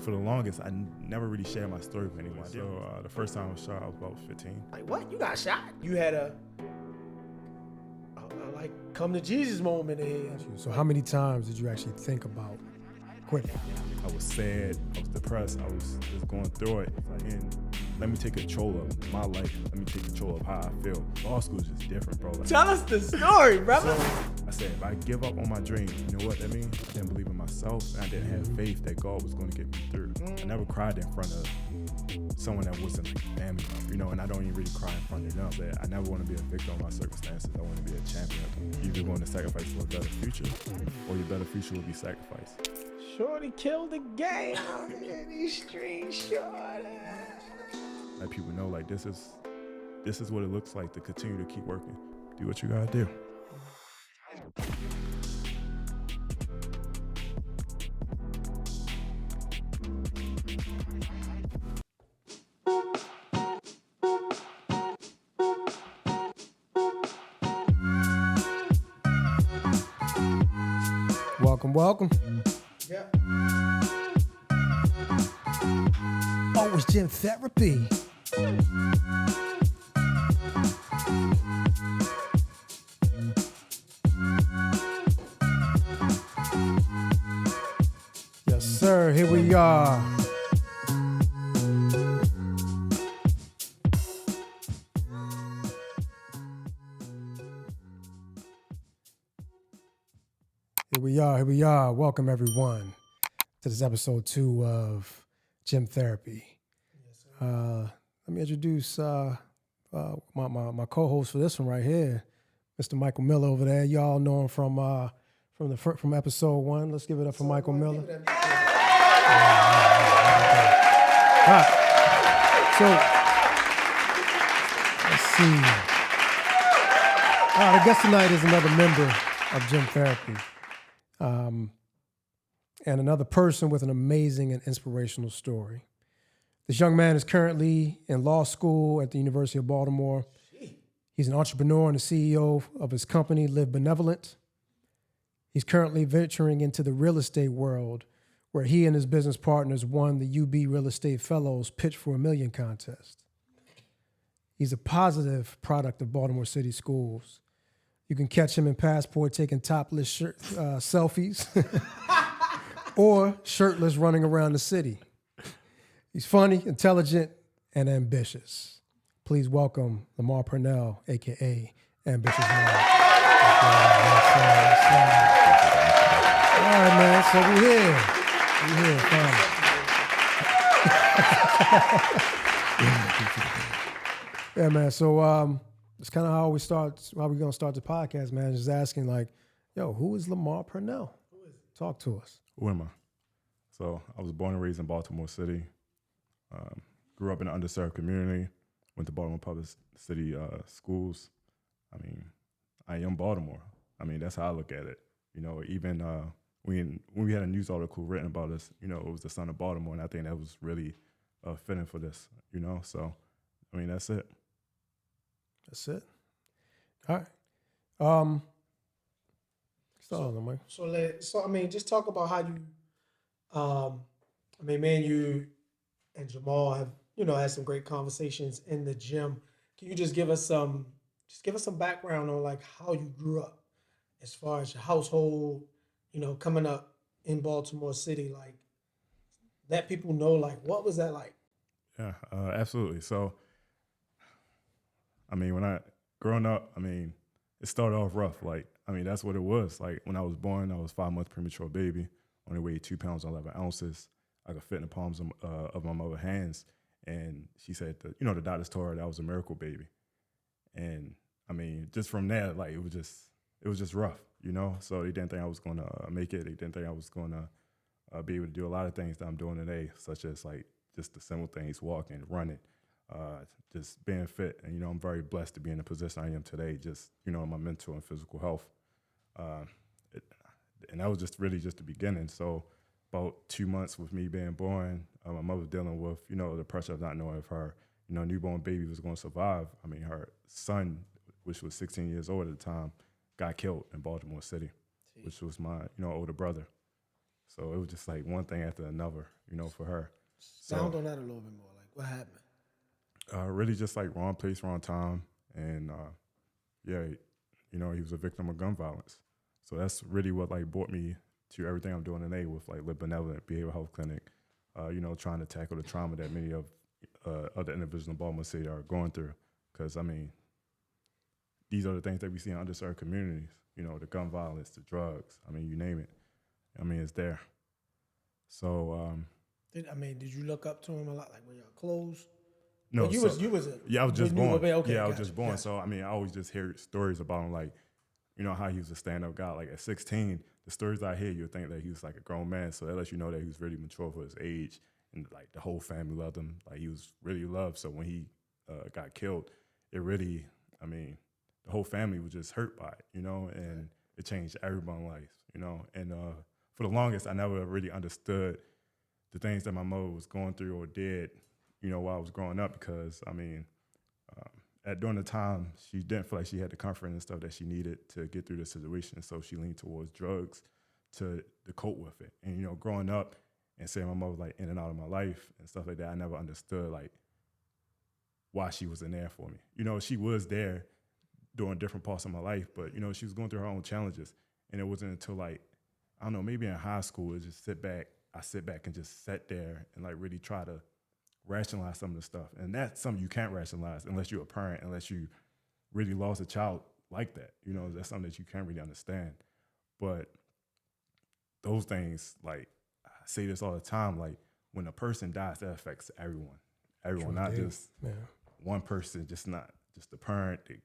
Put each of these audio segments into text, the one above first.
for the longest, I never really shared my story with anyone. So the first time I was shot, I was about 15. Like, what? You got shot? You had a like come to Jesus moment in here. So how many times did you actually think about quitting? I was sad, I was depressed, I was just going through it. And let me take control of my life. Let me take control of how I feel. Law school is just different, bro. Like, Tell us the story, brother. so I said, if I give up on my dream, you know what that means? I didn't believe in myself, and I didn't have faith that God was going to get me through. I never cried in front of someone that wasn't like family, you know, and I don't even really cry in front of them. But I never want to be a victim of my circumstances. I want to be a champion. You're either going to sacrifice for a better future, or your better future will be sacrificed. Shorty killed the game out here in these streets, shorty. Let people know, like, this is what it looks like to continue to keep working. Do what you gotta do. Welcome. Yeah. Oh, it's gym therapy. Yes, sir. Here we are. Here we are. Welcome, everyone, to this episode 2 of Gym Therapy. Yes, sir. Let me introduce my co-host for this one right here, Mr. Michael Miller over there. Y'all know him from episode 1. Let's give it up for Michael Miller. All right. So let's see. Our guest tonight is another member of Gym Therapy. And another person with an amazing and inspirational story. This young man is currently in law school at the University of Baltimore. He's an entrepreneur and the CEO of his company, Live Benevolent. He's currently venturing into the real estate world, where he and his business partners won the UB Real Estate Fellows Pitch for $1 Million contest. He's a positive product of Baltimore City schools. You can catch him in Passport taking topless selfies or shirtless running around the city. He's funny, intelligent, and ambitious. Please welcome Lamar Purnell, a.k.a. Ambitious Man. All right, man, so we're here. Yeah, man, so it's kind of how we're going to start the podcast, man, just asking, like, yo, who is Lamar Purnell? Talk to us. Who am I? So I was born and raised in Baltimore City. Grew up in an underserved community. Went to Baltimore Public City schools. I mean, I am Baltimore. I mean, that's how I look at it. You know, even when we had a news article written about us, you know, it was the son of Baltimore, and I think that was really fitting for this, you know? So, I mean, that's it. That's it. All right. So I mean, just talk about how you, I mean, man, you and Jamal have, you know, had some great conversations in the gym. Can you just give us some background on like how you grew up, as far as your household, you know, coming up in Baltimore City, like let people know, like, what was that like? Yeah, absolutely. So, I mean, growing up, I mean, it started off rough. Like, I mean, that's what it was. Like, when I was born, I was 5 months premature baby, only weighed 2 pounds, 11 ounces. I could fit in the palms of my mother's hands. And she said, the doctors told her that I was a miracle baby. And, I mean, just from there, like, it was just rough, you know? So they didn't think I was going to make it. They didn't think I was going to be able to do a lot of things that I'm doing today, such as, like, just the simple things, walking, running, just being fit. And, you know, I'm very blessed to be in the position I am today, just, you know, my mental and physical health. And that was just really just the beginning. So about 2 months with me being born, my mother was dealing with, you know, the pressure of not knowing if her, you know, newborn baby was going to survive. I mean, her son, which was 16 years old at the time, got killed in Baltimore City, which was my, you know, older brother. So it was just like one thing after another, for her. Sound So on that a little bit more. Like, what happened? really just like wrong place, wrong time. And yeah, he was a victim of gun violence. So that's really what like brought me to everything I'm doing today with like Live Benevolent Behavioral Health Clinic, trying to tackle the trauma that many of other individuals in Baltimore City are going through. Because, I mean, these are the things that we see in underserved communities, the gun violence, the drugs, I mean, you name it. I mean, it's there. So, Did you look up to him a lot? Like, were y'all close? no, But you so, was yeah, I was just you knew born. okay, I was gotcha, just born. gotcha. So, I mean, I always just hear stories about him, like, how he was a stand-up guy. Like, at 16, the stories I hear, you would think that he was like a grown man. So that lets you know that he was really mature for his age. And, like, the whole family loved him. Like, he was really loved. So when he got killed, it really, I mean, the whole family was just hurt by it, and it changed everyone's life, And for the longest, I never really understood the things that my mother was going through or did, while I was growing up, because, I mean, during the time, she didn't feel like she had the comfort and stuff that she needed to get through the situation. So she leaned towards drugs to cope with it. And, growing up and saying my mother was like in and out of my life and stuff like that, I never understood like why she was in there for me. She was there during different parts of my life, but, she was going through her own challenges. And it wasn't until like, I don't know, maybe in high school, it just I sit back and just sat there and like really try to rationalize some of the stuff. And that's something you can't rationalize unless you're a parent, unless you really lost a child like that. That's something that you can't really understand. But those things, like, I say this all the time, like, when a person dies, that affects everyone. Everyone, not just one person, just not just the parent. It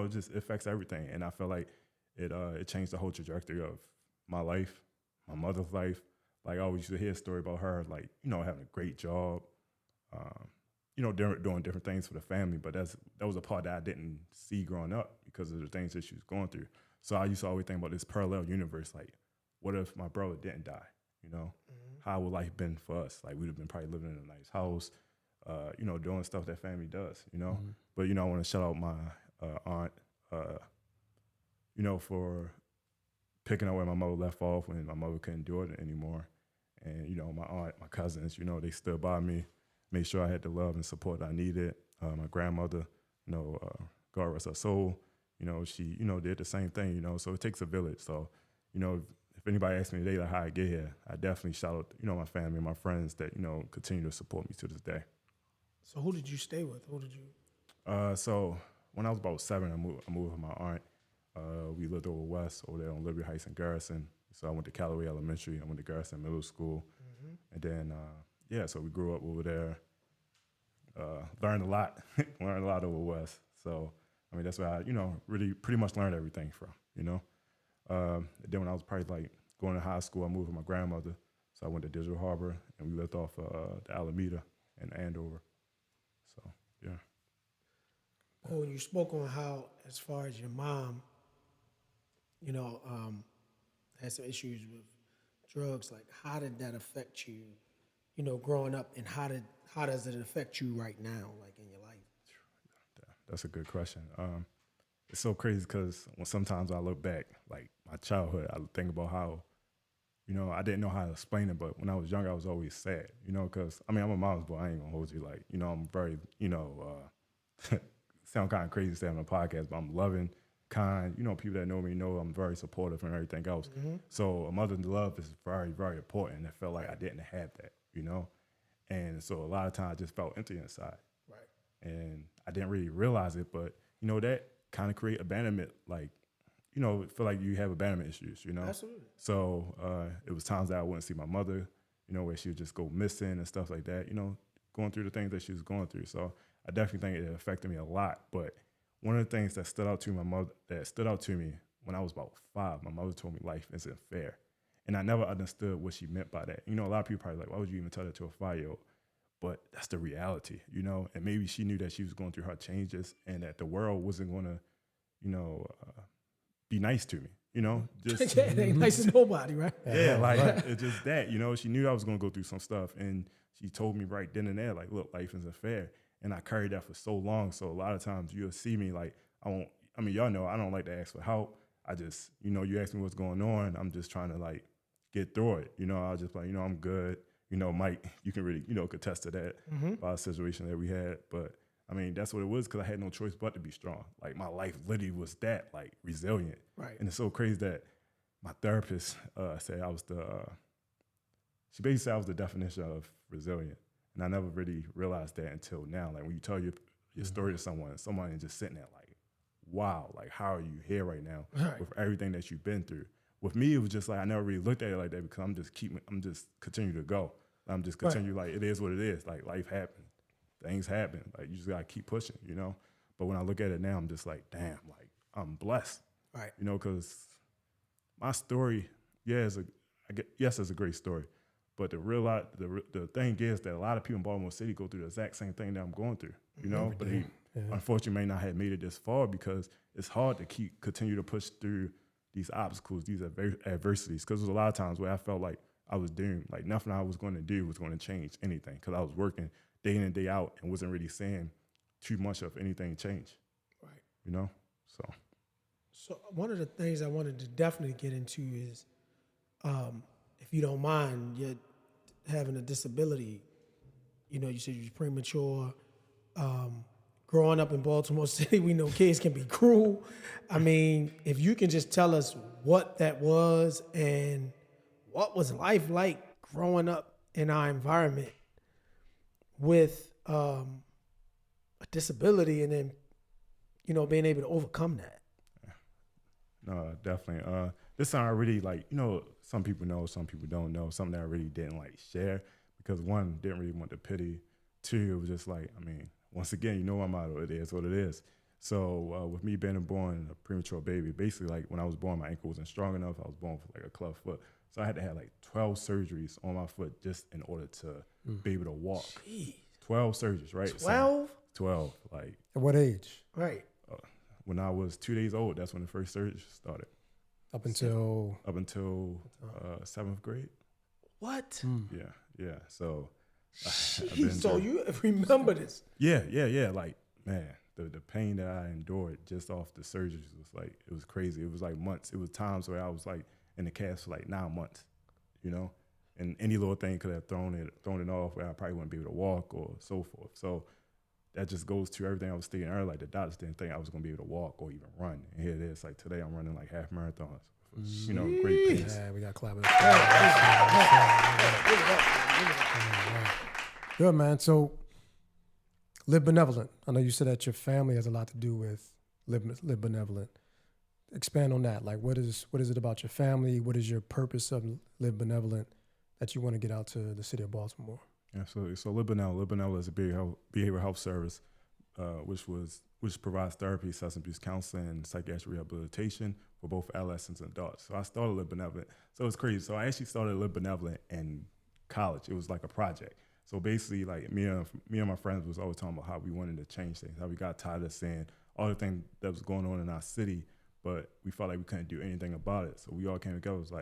just affects everything. And I feel like it changed the whole trajectory of my life, my mother's life. Like, I always used to hear a story about her, like, having a great job, doing different things for the family. But that was a part that I didn't see growing up because of the things that she was going through. So I used to always think about this parallel universe, like, what if my brother didn't die? How would life been for us? Like, we'd have been probably living in a nice house, doing stuff that family does, But, I want to shout out my aunt, for picking up where my mother left off when my mother couldn't do it anymore. And, my aunt, my cousins, they stood by me, made sure I had the love and support I needed. My grandmother, God rest her soul, she, did the same thing, so it takes a village. So, if anybody asks me today like how I get here, I definitely shout out, my family and my friends that, continue to support me to this day. So who did you stay with? Who did you? So when I was about 7, I moved with my aunt. We lived over west, over there on Liberty Heights and Garrison. So I went to Callaway Elementary. I went to Garrison Middle School. And then, so we grew up over there. Learned a lot. Learned a lot over west. So, I mean, that's where I, really pretty much learned everything from, then when I was probably like going to high school, I moved with my grandmother. So I went to Digital Harbor, and we lived off the Alameda and Andover. So, yeah. Oh, you spoke on how, as far as your mom, had some issues with drugs. Like, how did that affect you, growing up, and how does it affect you right now, like in your life? That's a good question. It's so crazy because when sometimes I look back, like my childhood, I think about how, I didn't know how to explain it, but when I was younger, I was always sad, because, I mean, I'm a mama's boy, I ain't gonna hold you, like, I'm very, sound kind of crazy to say on a podcast, but I'm loving, kind, people that know me know I'm very supportive and everything else. So a mother's love is very, very important. And it felt like I didn't have that, And so a lot of times I just felt empty inside. Right. And I didn't really realize it, but, that kind of create abandonment, like, feel like you have abandonment issues, Absolutely. So it was times that I wouldn't see my mother, where she would just go missing and stuff like that, going through the things that she was going through. So I definitely think it affected me a lot. But one of the things that stood out to me when I was about 5, my mother told me life isn't fair. And I never understood what she meant by that. A lot of people probably like, why would you even tell that to a 5-year-old? But that's the reality, and maybe she knew that she was going through her changes and that the world wasn't going to, be nice to me, just It ain't nice to nobody, right? yeah, like it's just that, she knew I was going to go through some stuff, and she told me right then and there, like, look, life isn't fair. And I carried that for so long. So a lot of times you'll see me like, y'all know I don't like to ask for help. I just, you ask me what's going on. I'm just trying to like get through it. You know, I was just like, I'm good. You know, Mike, you can really, contest to that by the situation that we had. But I mean, that's what it was because I had no choice but to be strong. Like my life literally was that, like resilient. Right. And it's so crazy that my therapist said I was she basically said I was the definition of resilient. And I never really realized that until now. Like when you tell your story to someone is just sitting there like, wow, like how are you here right now with everything that you've been through? With me, it was just like I never really looked at it like that because I'm just continue to go. I'm just continue like it is what it is. Like life happens, things happen. Like you just gotta keep pushing, But when I look at it now, I'm just like, damn, like I'm blessed, Right. Because my story, yes, it's a great story, but the thing is that a lot of people in Baltimore City go through the exact same thing that I'm going through, But they unfortunately may not have made it this far because it's hard to continue to push through these obstacles, these adversities. Because there's a lot of times where I felt like I was doomed, like nothing I was going to do was going to change anything because I was working day in and day out and wasn't really seeing too much of anything change. Right. So one of the things I wanted to definitely get into is, if you don't mind, you're having a disability. You said you're premature. Growing up in Baltimore City, we know kids can be cruel. I mean, if you can just tell us what that was and what was life like growing up in our environment with a disability and then, being able to overcome that. No, definitely. This time I really some people know, some people don't know. Something that I really didn't share because one, didn't really want the pity. Two, it was just once again, my motto, it is what it is. So with me being born a premature baby, basically when I was born, my ankle wasn't strong enough. I was born with a club foot. So I had to have 12 surgeries on my foot just in order to be able to walk. Jeez. 12 surgeries, right? 12? 12. At what age? Right. When I was 2 days old, that's when the first surgery started. Up until 7th grade. What? Yeah. So So you remember this? Yeah. Man, the pain that I endured just off the surgeries was it was crazy. It was months. It was times where I was in the cast for 9 months, and any little thing could have thrown it off where I probably wouldn't be able to walk or so forth. So that just goes to everything I was stating earlier. The doctors didn't think I was going to be able to walk or even run. And here it is. Today I'm running half marathons. Great pace. Yeah, we got clapping. Good, man. So, Live Benevolent. I know you said that your family has a lot to do with Live Benevolent. Expand on that. What is it about your family? What is your purpose of Live Benevolent that you want to get out to the city of Baltimore? Absolutely. So Live Benevolent is a behavioral health service, which provides therapy, substance abuse counseling, and psychiatric rehabilitation for both adolescents and adults. So I started Live Benevolent. So it's crazy. So I actually started Live Benevolent in college. It was a project. So basically, me and my friends was always talking about how we wanted to change things, how we got tired of seeing all the things that was going on in our city, but we felt like we couldn't do anything about it. So we all came together. It was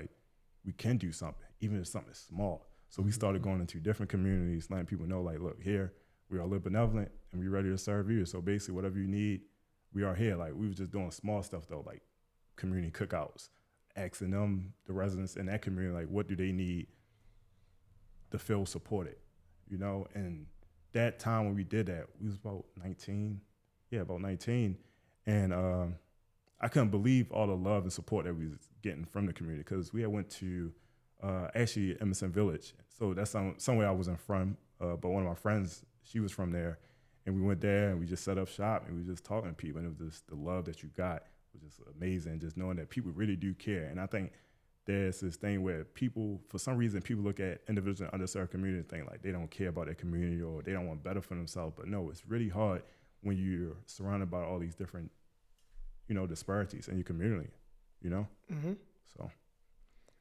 we can do something, even if something is small. So we started going into different communities, letting people know, look, here, we are Live Benevolent, and we're ready to serve you. So basically, whatever you need, we are here. We were just doing small stuff, though, community cookouts, asking them, the residents in that community, what do they need to feel supported, And that time when we did that, we was about 19. Yeah, about 19. And I couldn't believe all the love and support that we was getting from the community because we had went to actually Emerson Village. So that's somewhere I wasn't from, but one of my friends, she was from there. And we went there and we just set up shop and we were just talking to people. And it was just the love that you got was just amazing, just knowing that people really do care. And I think there's this thing where people, for some reason, people look at individuals in underserved community and think they don't care about their community or they don't want better for themselves. But no, it's really hard when you're surrounded by all these different, disparities in your community, Mm-hmm. So,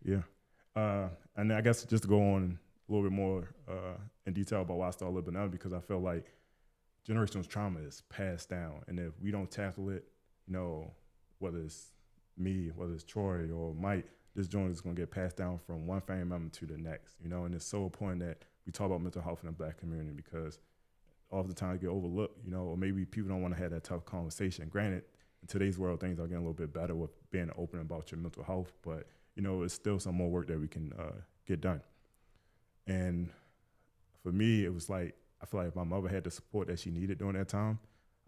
yeah. And I guess just to go on a little bit more in detail about why I started Live Benevolent, because I feel like generational trauma is passed down. And if we don't tackle it, whether it's me, whether it's Troy or Mike, this joint is going to get passed down from one family member to the next, and it's so important that we talk about mental health in the Black community because oftentimes it get overlooked, or maybe people don't want to have that tough conversation. Granted, in today's world, things are getting a little bit better with being open about your mental health, but, it's still some more work that we can get done. And for me, it was like, I feel like if my mother had the support that she needed during that time,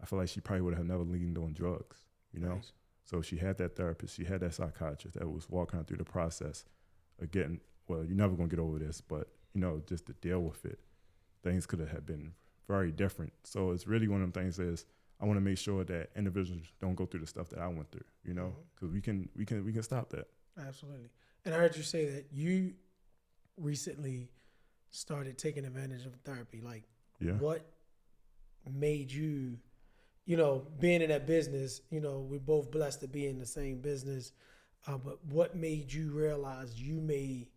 I feel like she probably would have never leaned on drugs, Nice. So she had that therapist, she had that psychiatrist that was walking her through the process of getting, well, you're never going to get over this, but, just to deal with it, things could have been very different. So it's really one of them things is I want to make sure that individuals don't go through the stuff that I went through, because we can stop that. Absolutely. And I heard you say that you recently started taking advantage of therapy. Like, Yeah. what made you, being in that business, we're both blessed to be in the same business, but what made you realize you may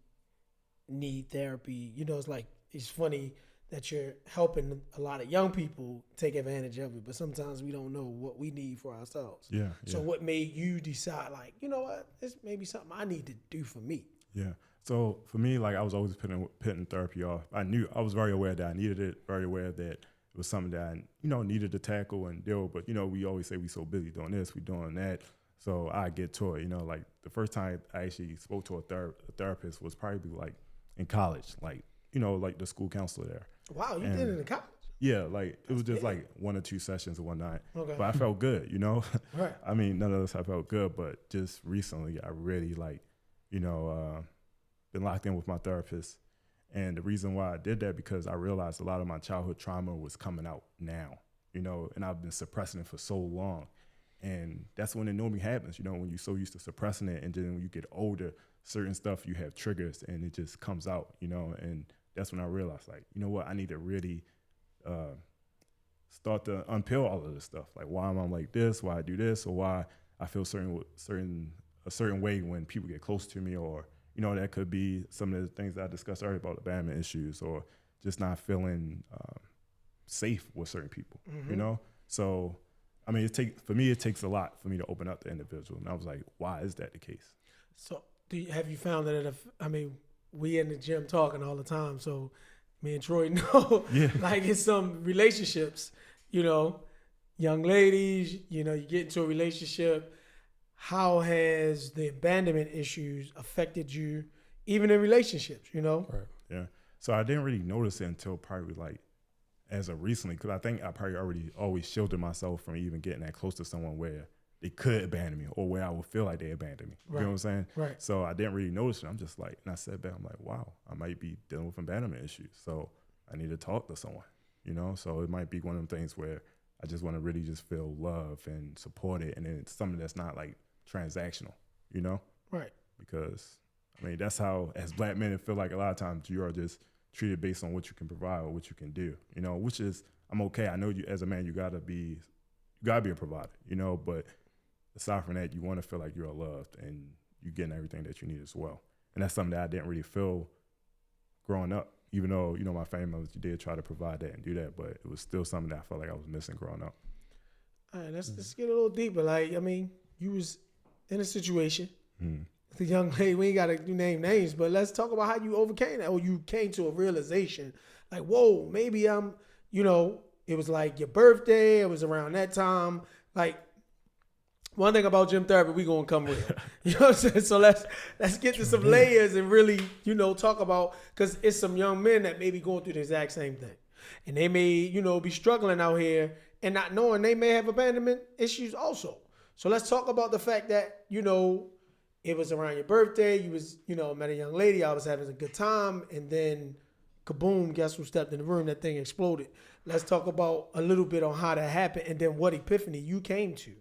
need therapy? It's funny that you're helping a lot of young people take advantage of it, but sometimes we don't know what we need for ourselves. Yeah. So what made you decide, like, you know what, this may be something I need to do for me? Yeah. So for me, like, I was always putting therapy off. I was very aware that I needed it, very aware that it was something that I, needed to tackle and deal with. But, we always say we so busy doing this, we doing that. So I get to it, like the first time I actually spoke to a therapist was probably like in college, like, like the school counselor there. Wow, you did it in college? Yeah, like it was just like 1 or 2 sessions one night. Okay. But I felt good, Right. I mean, none of us have felt good, but just recently I really like, been locked in with my therapist. And the reason why I did that, because I realized a lot of my childhood trauma was coming out now, and I've been suppressing it for so long. And that's when it normally happens, when you're so used to suppressing it, and then when you get older, certain stuff, you have triggers and it just comes out, and that's when I realized, like, you know what, I need to really start to unpeel all of this stuff. Like, why am I like this, why I do this, or why I feel a certain way when people get close to me, or, that could be some of the things that I discussed earlier about abandonment issues, or just not feeling safe with certain people, So, I mean, for me, it takes a lot for me to open up to individual. And I was like, why is that the case? So have you found that we in the gym talking all the time, so me and Troy know, like, it's some relationships, young ladies, you get into a relationship. How has the abandonment issues affected you, even in relationships, Right. Yeah. So I didn't really notice it until probably like as of recently, because I think I probably already always shielded myself from even getting that close to someone where they could abandon me, or where I would feel like they abandoned me. You know what I'm saying? Right. So I didn't really notice it. I'm just like, and I sat back, I'm like, wow, I might be dealing with abandonment issues. So I need to talk to someone, So it might be one of them things where I just want to really just feel love and supported, and then it's something that's not like transactional, Right. Because, I mean, that's how, as Black men, it feel like a lot of times you are just treated based on what you can provide or what you can do, which is, I'm okay. I know you, as a man, you gotta be a provider, but aside from that, you want to feel like you're loved and you're getting everything that you need as well. And that's something that I didn't really feel growing up, even though, my family members did try to provide that and do that, but it was still something that I felt like I was missing growing up. All right, let's get a little deeper. Like, I mean, you was in a situation with a young lady. We ain't got to name names, but let's talk about how you overcame that, or you came to a realization, like, whoa, maybe I'm, it was like your birthday. It was around that time. Like, one thing about gym therapy, we gonna come real. You know what I'm saying? So let's get to some layers and really, talk about, because it's some young men that may be going through the exact same thing. And they may, be struggling out here and not knowing they may have abandonment issues also. So let's talk about the fact that, it was around your birthday, you was, met a young lady, I was having a good time, and then kaboom, guess who stepped in the room? That thing exploded. Let's talk about a little bit on how that happened, and then what epiphany you came to.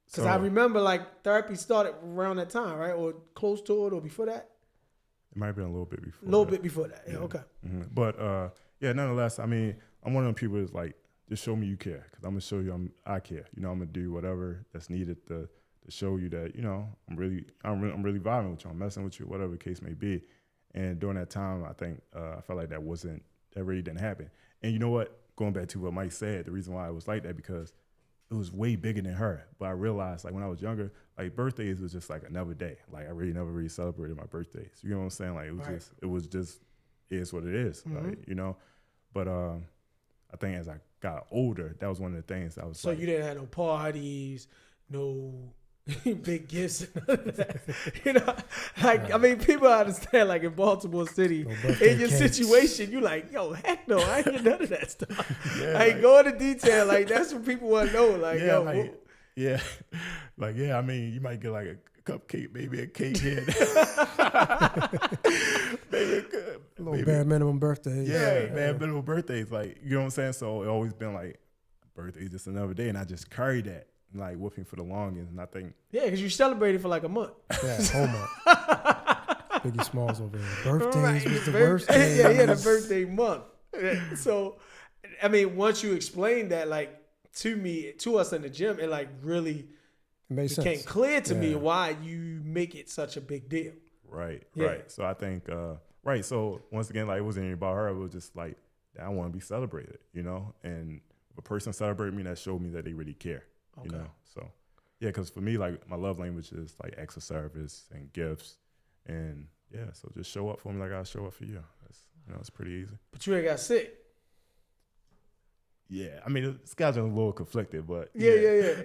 Because I remember, like, therapy started around that time, right? Or close to it, or before that? It might have been a little bit before. A little bit before that, yeah, okay. Mm-hmm. But, nonetheless, I mean, I'm one of them people that's like, just show me you care, because I'm going to show you I care. I'm going to do whatever that's needed to show you that, I'm really vibing with you, I'm messing with you, whatever the case may be. And during that time, I think I felt like that really didn't happen. And you know what? Going back to what Mike said, the reason why it was like that, because it was way bigger than her. But I realized, like, when I was younger, like, birthdays was just like another day. Like, I really never really celebrated my birthdays. You know what I'm saying? Like, it was just is what it is. Mm-hmm. Like, But I think as I got older, that was one of the things I was So you didn't have no parties, no big gifts and none of that. You know, like, I mean, people understand, like in Baltimore City, birthday in your cakes. situation, you like, yo, heck no, I ain't get none of that stuff. Yeah, I ain't like- go into detail. Like, that's what people want to know. Like, Yeah, yo, like, yeah, like, yeah. I mean, you might get like a cupcake, maybe a cake here, maybe a Little bare minimum birthday. yeah, man, little birthdays. Like, you know what I'm saying? So it always been like, birthday's just another day, and I just carry that, like, with me for the longest. And I think, yeah, because you celebrated for like a month. Yeah, hold on. Biggie Smalls over here. Birthdays Right, was the bir- worst day. Yeah, he had a birthday month. Yeah, so, I mean, once you explained that, like, to us in the gym, it like really It made became sense. clear to me Yeah. why you make it such a big deal. right, Yeah. right. So I think, right. So once again, like, it wasn't even about her. It was just like, I want to be celebrated, you know? And if a person celebrated me, that showed me that they really care, you Okay. know? So, yeah, because for me, like, my love language is like acts of service and gifts. And yeah, so just show up for me like I show up for you. That's, you know, it's pretty easy. But you ain't got sick. Yeah, I mean, the schedule's a little conflicted, but Yeah.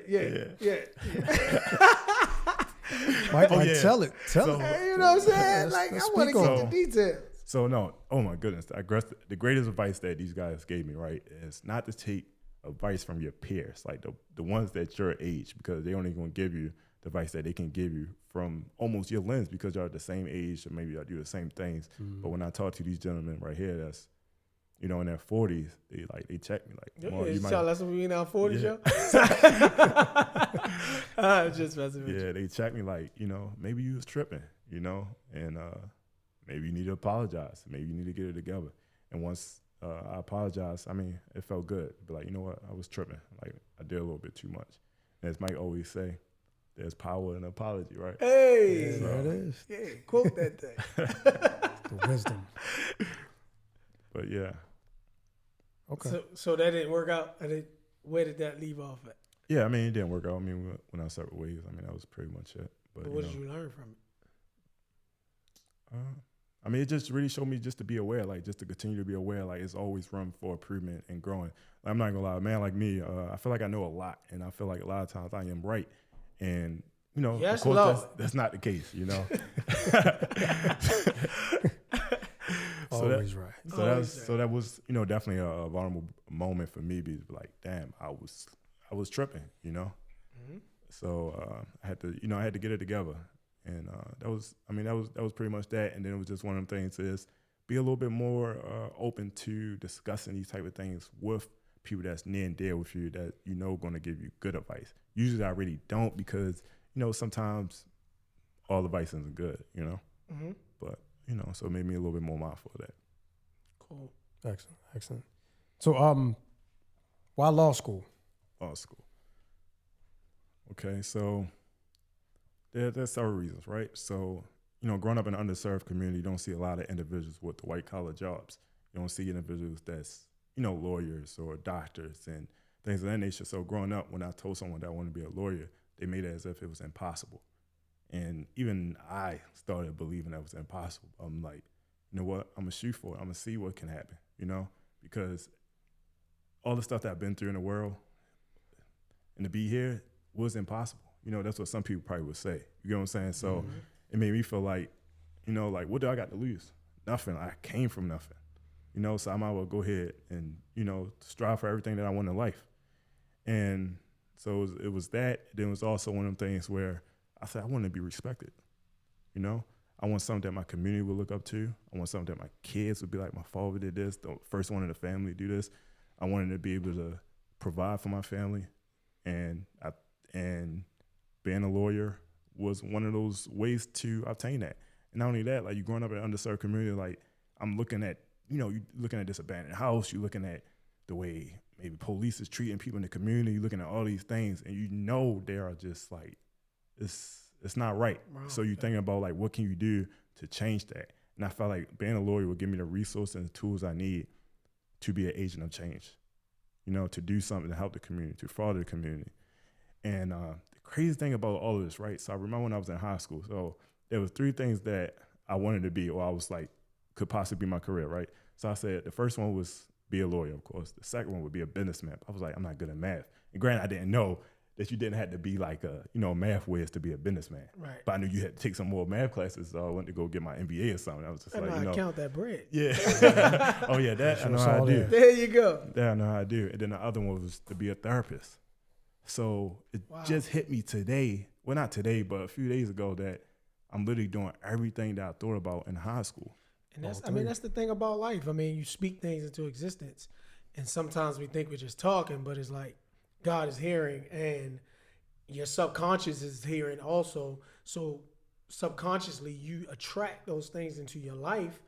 Mike, Oh, like, yeah. tell it. Tell So- it. Hey, you know what I'm saying? Let's- Like, let's I want to speak get on the it. details. So no, oh my goodness, I guess the greatest advice that these guys gave me, right, is not to take advice from your peers, like the ones that your age, because they only going to give you the advice that they can give you from almost your lens, because y'all the same age or maybe y'all do the same things. But when I talk to these gentlemen right here, that's, you know, in their 40s, they check me like, Yeah, "Well, you might." y'all, that's what we in our 40s, Yeah. yo. Just messing with you. Yeah, they check me like, you know, maybe you was tripping, you know, and maybe you need to apologize. Maybe you need to get it together. And once I apologized, I mean, it felt good. But like, you know what? I was tripping. Like, I did a little bit too much. And as Mike always say, there's power in an apology, right? Hey, Yeah, there it is. yeah, quote that thing. The wisdom. But yeah. Okay. So that didn't work out. Where did that leave off at? Yeah, I mean, it didn't work out. I mean, we went our separate ways. I mean, that was pretty much it. But, What did you learn from it? I mean, it just really showed me just to be aware, like, just to continue to be aware, like, it's always room for improvement and growing. Like, I'm not gonna lie, a man like me, I feel like I know a lot, and I feel like a lot of times I am right, and you know, Yes, of course, Lord. that's not the case, you know. Always right. So that was, you know, definitely a vulnerable moment for me, because like, damn, I was tripping, you know. Mm-hmm. So I had to get it together, and that was pretty much that. And then it was just one of them things is be a little bit more open to discussing these type of things with people that's near and dear with you, that you know going to give you good advice. Usually I really don't, because you know sometimes all advice isn't good, you know. Mm-hmm. But you know, so it made me a little bit more mindful of that. Cool. Excellent. So, why law school? Law school. Okay, so there's several reasons, right? So, you know, growing up in an underserved community, you don't see a lot of individuals with the white collar jobs. You don't see individuals that's, you know, lawyers or doctors and things of that nature. So growing up, when I told someone that I wanted to be a lawyer, they made it as if it was impossible. And even I started believing that was impossible. I'm like, you know what? I'm going to shoot for it. I'm going to see what can happen, you know, because all the stuff that I've been through in the world and to be here was impossible. You know, that's what some people probably would say. You get what I'm saying? So it made me feel like, you know, like, what do I got to lose? Nothing. I came from nothing. You know, so I might as well go ahead and, you know, strive for everything that I want in life. And so it was that. Then it was also one of them things where I said, I want to be respected. You know, I want something that my community would look up to. I want something that my kids would be like, my father did this, the first one in the family to do this. I wanted to be able to provide for my family. And being a lawyer was one of those ways to obtain that. And not only that, like, you growing up in an underserved community, like, I'm looking at, you know, you're looking at this abandoned house, you're looking at the way maybe police is treating people in the community, you're looking at all these things, and you know they are just like, it's not right. Wow. So you're thinking about, like, what can you do to change that? And I felt like being a lawyer would give me the resources and the tools I need to be an agent of change, you know, to do something to help the community, to further the community. And the crazy thing about all of this, right? So I remember when I was in high school, so there was 3 things that I wanted to be, or I was like, could possibly be my career, right? So I said the first one was be a lawyer, of course. The second one would be a businessman. I was like, I'm not good at math. And granted, I didn't know that you didn't have to be like a, math whiz to be a businessman. Right. But I knew you had to take some more math classes, so I went to go get my MBA or something. I was just I know like, how to count that bread. Yeah. Oh, yeah, that I know it's how all to do. there. There you go. That I know how to do. And then the other one was to be a therapist. So it just hit me today. Well, not today, but a few days ago that I'm literally doing everything that I thought about in high school. And that's the thing about life. I mean, you speak things into existence, and sometimes we think we're just talking, but it's like God is hearing, and your subconscious is hearing also. So subconsciously, you attract those things into your life,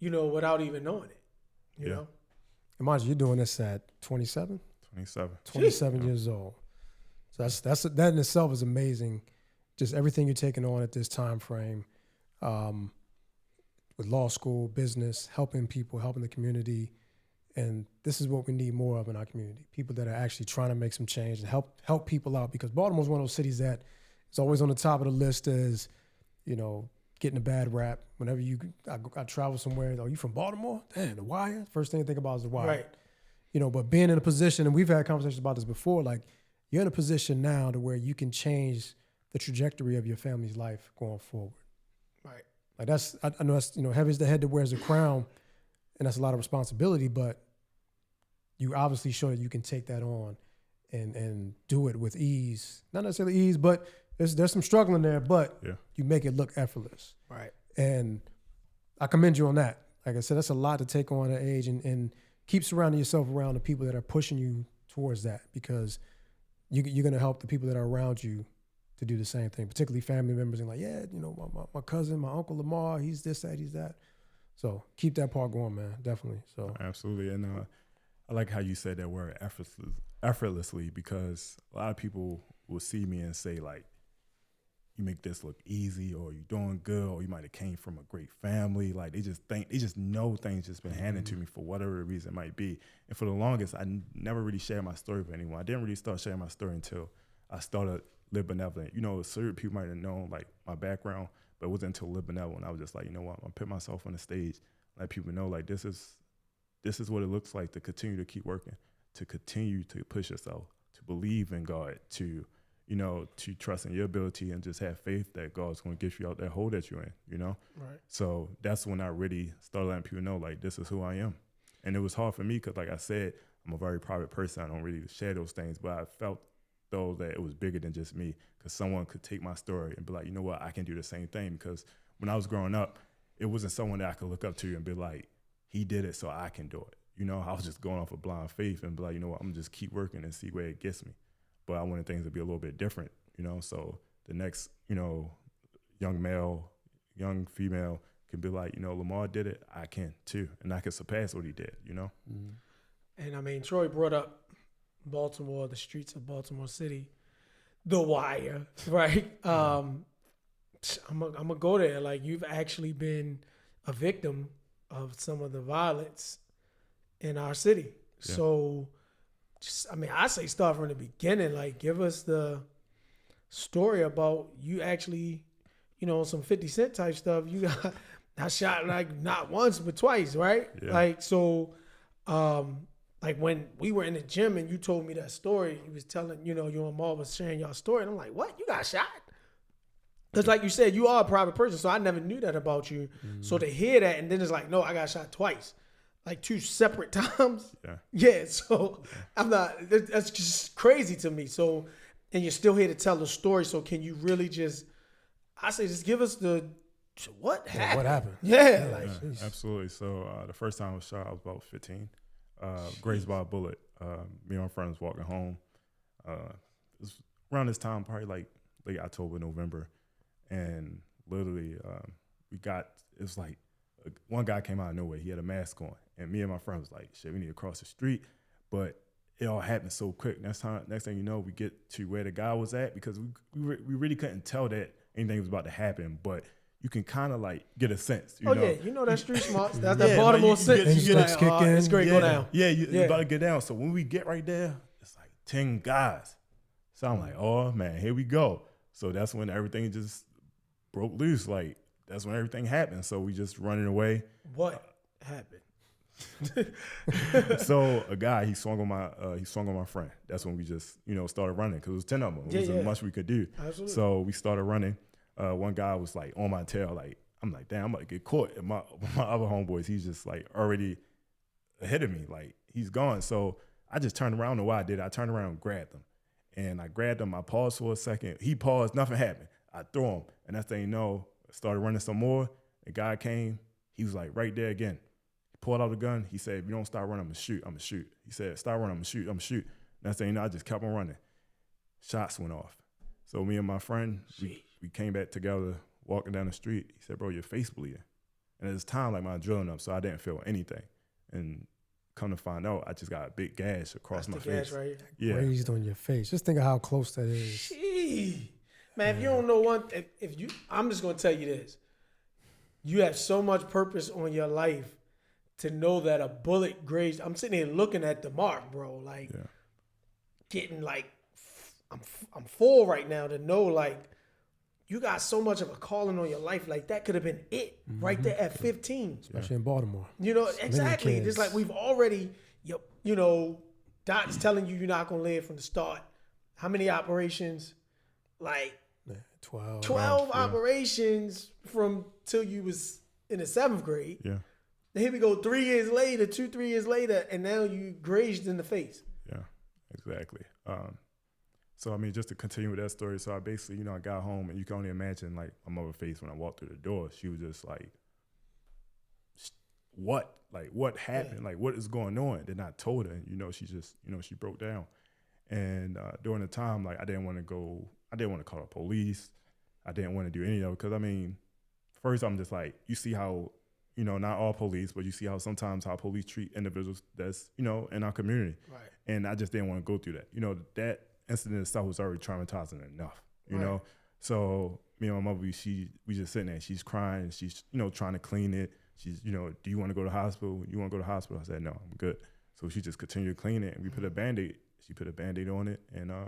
without even knowing it. You know. And mind you, you're doing this at 27? 27 years old. So that in itself is amazing. Just everything you're taking on at this time frame, with law school, business, helping people, helping the community. And this is what we need more of in our community. People that are actually trying to make some change and help people out, because Baltimore's one of those cities that is always on the top of the list as, getting a bad rap. Whenever I travel somewhere, you from Baltimore? Damn, The Wire? First thing I think about is The Wire. Right. But being in a position, and we've had conversations about this before, like you're in a position now to where you can change the trajectory of your family's life going forward. Right. Like I know that's, heavy is the head that wears the crown, and that's a lot of responsibility, but you obviously show that you can take that on and do it with ease. Not necessarily ease, but there's some struggling there, but you make it look effortless. Right. And I commend you on that. Like I said, that's a lot to take on at age, and keep surrounding yourself around the people that are pushing you towards that, because you're going to help the people that are around you to do the same thing, particularly family members, and like, my cousin, my uncle Lamar, he's this, that, he's that. So keep that part going, man, definitely. So absolutely. And I like how you said that word effortlessly, because a lot of people will see me and say, like, you make this look easy, or you doing good, or you might have came from a great family. Like they just know things just been handed to me for whatever reason it might be. And for the longest, I never really shared my story with anyone. I didn't really start sharing my story until I started Live Benevolent. Certain people might have known like my background, but it wasn't until Live Benevolent I was just like, you know what, I'm gonna put myself on the stage, let people know like this is what it looks like to continue to keep working, to continue to push yourself, to believe in God, to trust in your ability, and just have faith that God's going to get you out that hole that you're in, Right. So that's when I really started letting people know, like, this is who I am. And it was hard for me because, like I said, I'm a very private person. I don't really share those things, but I felt, though, that it was bigger than just me, because someone could take my story and be like, you know what, I can do the same thing. Because when I was growing up, it wasn't someone that I could look up to and be like, he did it, so I can do it. I was just going off of blind faith and be like, you know what, I'm just keep working and see where it gets me. But I wanted things to be a little bit different, so the next, young male, young female can be like, Lamar did it, I can too. And I can surpass what he did, Mm-hmm. And I mean, Troy brought up Baltimore, the streets of Baltimore City, The Wire, right? I'm gonna go there. Like, you've actually been a victim of some of the violence in our city. Yeah. So, I say start from the beginning. Like, give us the story about you actually, some 50 Cent type stuff. You got shot like not once but twice, right? Yeah. Like, so, like when we were in the gym and you told me that story, you was telling, you and Ma was sharing your story, and I'm like, what? You got shot? Because like you said, you are a private person, so I never knew that about you. Mm-hmm. So to hear that, and then it's like, no, I got shot twice. Like 2 separate times. Yeah. So I'm not, that's just crazy to me. So, and you're still here to tell the story. So can you really just give us what happened? Yeah, what happened? Yeah. Absolutely. So the first time I was shot, I was about 15. Grazed by a bullet. Me and my friend was walking home. It was around this time, probably like late October, November. And literally it was like, one guy came out of nowhere. He had a mask on. And me and my friend was like, shit, we need to cross the street. But it all happened so quick. Next thing you know, we get to where the guy was at, because we really couldn't tell that anything was about to happen. But you can kind of like get a sense. You know? Yeah, that street smarts. That's that Baltimore City. It's great, go down. Yeah, you're about to get down. So when we get right there, it's like 10 guys. So I'm like, oh man, here we go. So that's when everything just broke loose. Like, that's when everything happened. So we just running away. What happened? So a guy, he swung on my friend. That's when we just, started running because it was 10 of them. It wasn't much we could do. Absolutely. So we started running. One guy was like on my tail. Like, I'm like, damn, I'm about to get caught. And my other homeboys, he's just like already ahead of me. Like, he's gone. So I just turned around. I don't know why I did. I turned around and grabbed him. And I grabbed him. I paused for a second. He paused. Nothing happened. I threw him. And that's thing you know, I started running some more. The guy came. He was like right there again. He pulled out the gun. He said, if you don't stop running, I'm going to shoot. I'm going to shoot. He said, stop running. I'm going to shoot. I'm going to shoot. That's thing you know, I just kept on running. Shots went off. So me and my friend, we came back together, walking down the street. He said, bro, your face bleeding. And at this time, like my adrenaline up, so I didn't feel anything. And come to find out, I just got a big gash across my face. Gash right Yeah. Grazed on your face. Just think of how close that is. Gee. Man, if you don't know I'm just going to tell you this. You have so much purpose on your life to know that a bullet grazed. I'm sitting here looking at the mark, bro. Like, getting like, I'm full right now to know, like, you got so much of a calling on your life. Like, that could have been it right there at 15. Especially in Baltimore. Exactly. It's like we've already, Doc's telling you you're not going to live from the start. How many operations? Like, 12 operations from till you was in the 7th grade. Yeah. Here we go 3 years later, 3 years later, and now you grazed in the face. Yeah, exactly. So, I mean, just to continue with that story, so I basically, I got home, and you can only imagine, like, my mother's face when I walked through the door. She was just like, what? Like, what happened? Like, what is going on? Then I told her, and, she just, she broke down. And during the time, like, I didn't want to call the police. I didn't want to do any of it because, I mean, first I'm just like, you see how, not all police, but you see how sometimes how police treat individuals that's, in our community. Right. And I just didn't want to go through that. That incident itself was already traumatizing enough, you know? So me and my mother, we just sitting there. She's crying. She's, trying to clean it. She's, do you want to go to the hospital? You want to go to the hospital? I said, no, I'm good. So she just continued to clean it, and we put a Band-Aid. She put a Band-Aid on it, and I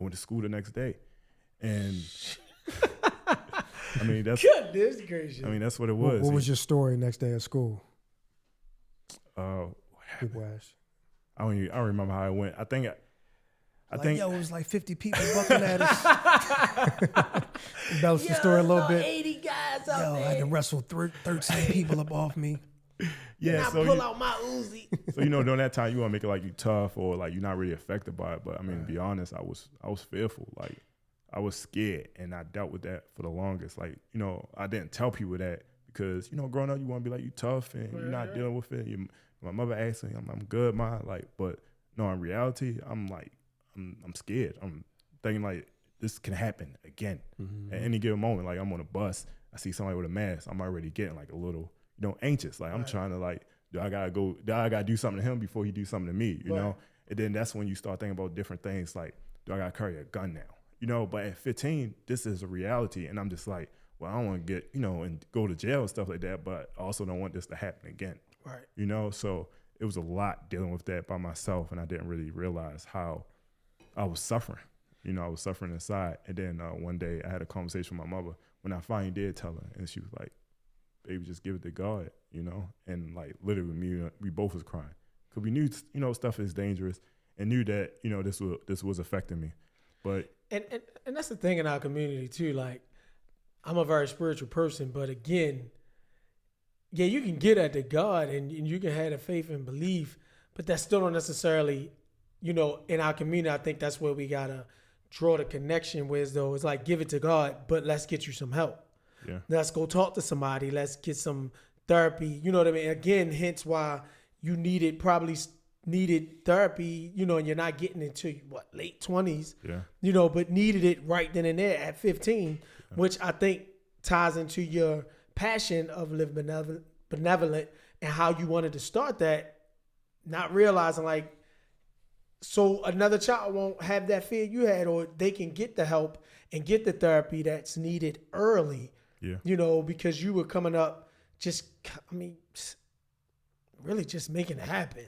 went to school the next day. And I mean, goodness gracious. I mean, that's what it was. What was your story next day at school? People ask. I don't remember how it went. I think it was like 50 people bucking at us. Embellish the story a little bit. 80 guys out there. I had to wrestle 13 people up off me. Yeah, and I pull out my Uzi. So during that time, you want to make it like you tough or like you're not really affected by it. But I mean, to be honest, I was fearful. Like, I was scared, and I dealt with that for the longest. Like, I didn't tell people that because, growing up, you want to be like, you tough and you're not dealing with it. My mother asked me, I'm good, Ma. Like, but no, in reality, I'm like, I'm scared. I'm thinking like this can happen again at any given moment. Like, I'm on a bus, I see somebody with a mask, I'm already getting like a little, anxious. Like, I'm trying to like, do I gotta do something to him before he do something to me, you know? And then that's when you start thinking about different things like, do I gotta carry a gun now? But at 15, this is a reality. And I'm just like, well, I don't want to get, and go to jail and stuff like that, but I also don't want this to happen again. Right. So it was a lot dealing with that by myself, and I didn't really realize how I was suffering. I was suffering inside. And then one day I had a conversation with my mother when I finally did tell her, and she was like, baby, just give it to God, And like literally we both was crying because we knew, stuff is dangerous and knew that, this was affecting me. But and that's the thing in our community too. Like, I'm a very spiritual person, but again, yeah, you can get at the God and you can have the faith and belief, but that still don't necessarily, in our community, I think that's where we gotta draw the connection with, though. It's like, give it to God, but let's get you some help. Yeah. Let's go talk to somebody. Let's get some therapy. You know what I mean? Again, hence why you probably needed therapy, and you're not getting into late 20s, but needed it right then and there at 15, which I think ties into your passion of living benevolent and how you wanted to start that, not realizing like, so another child won't have that fear you had, or they can get the help and get the therapy that's needed early, because you were coming up really just making it happen.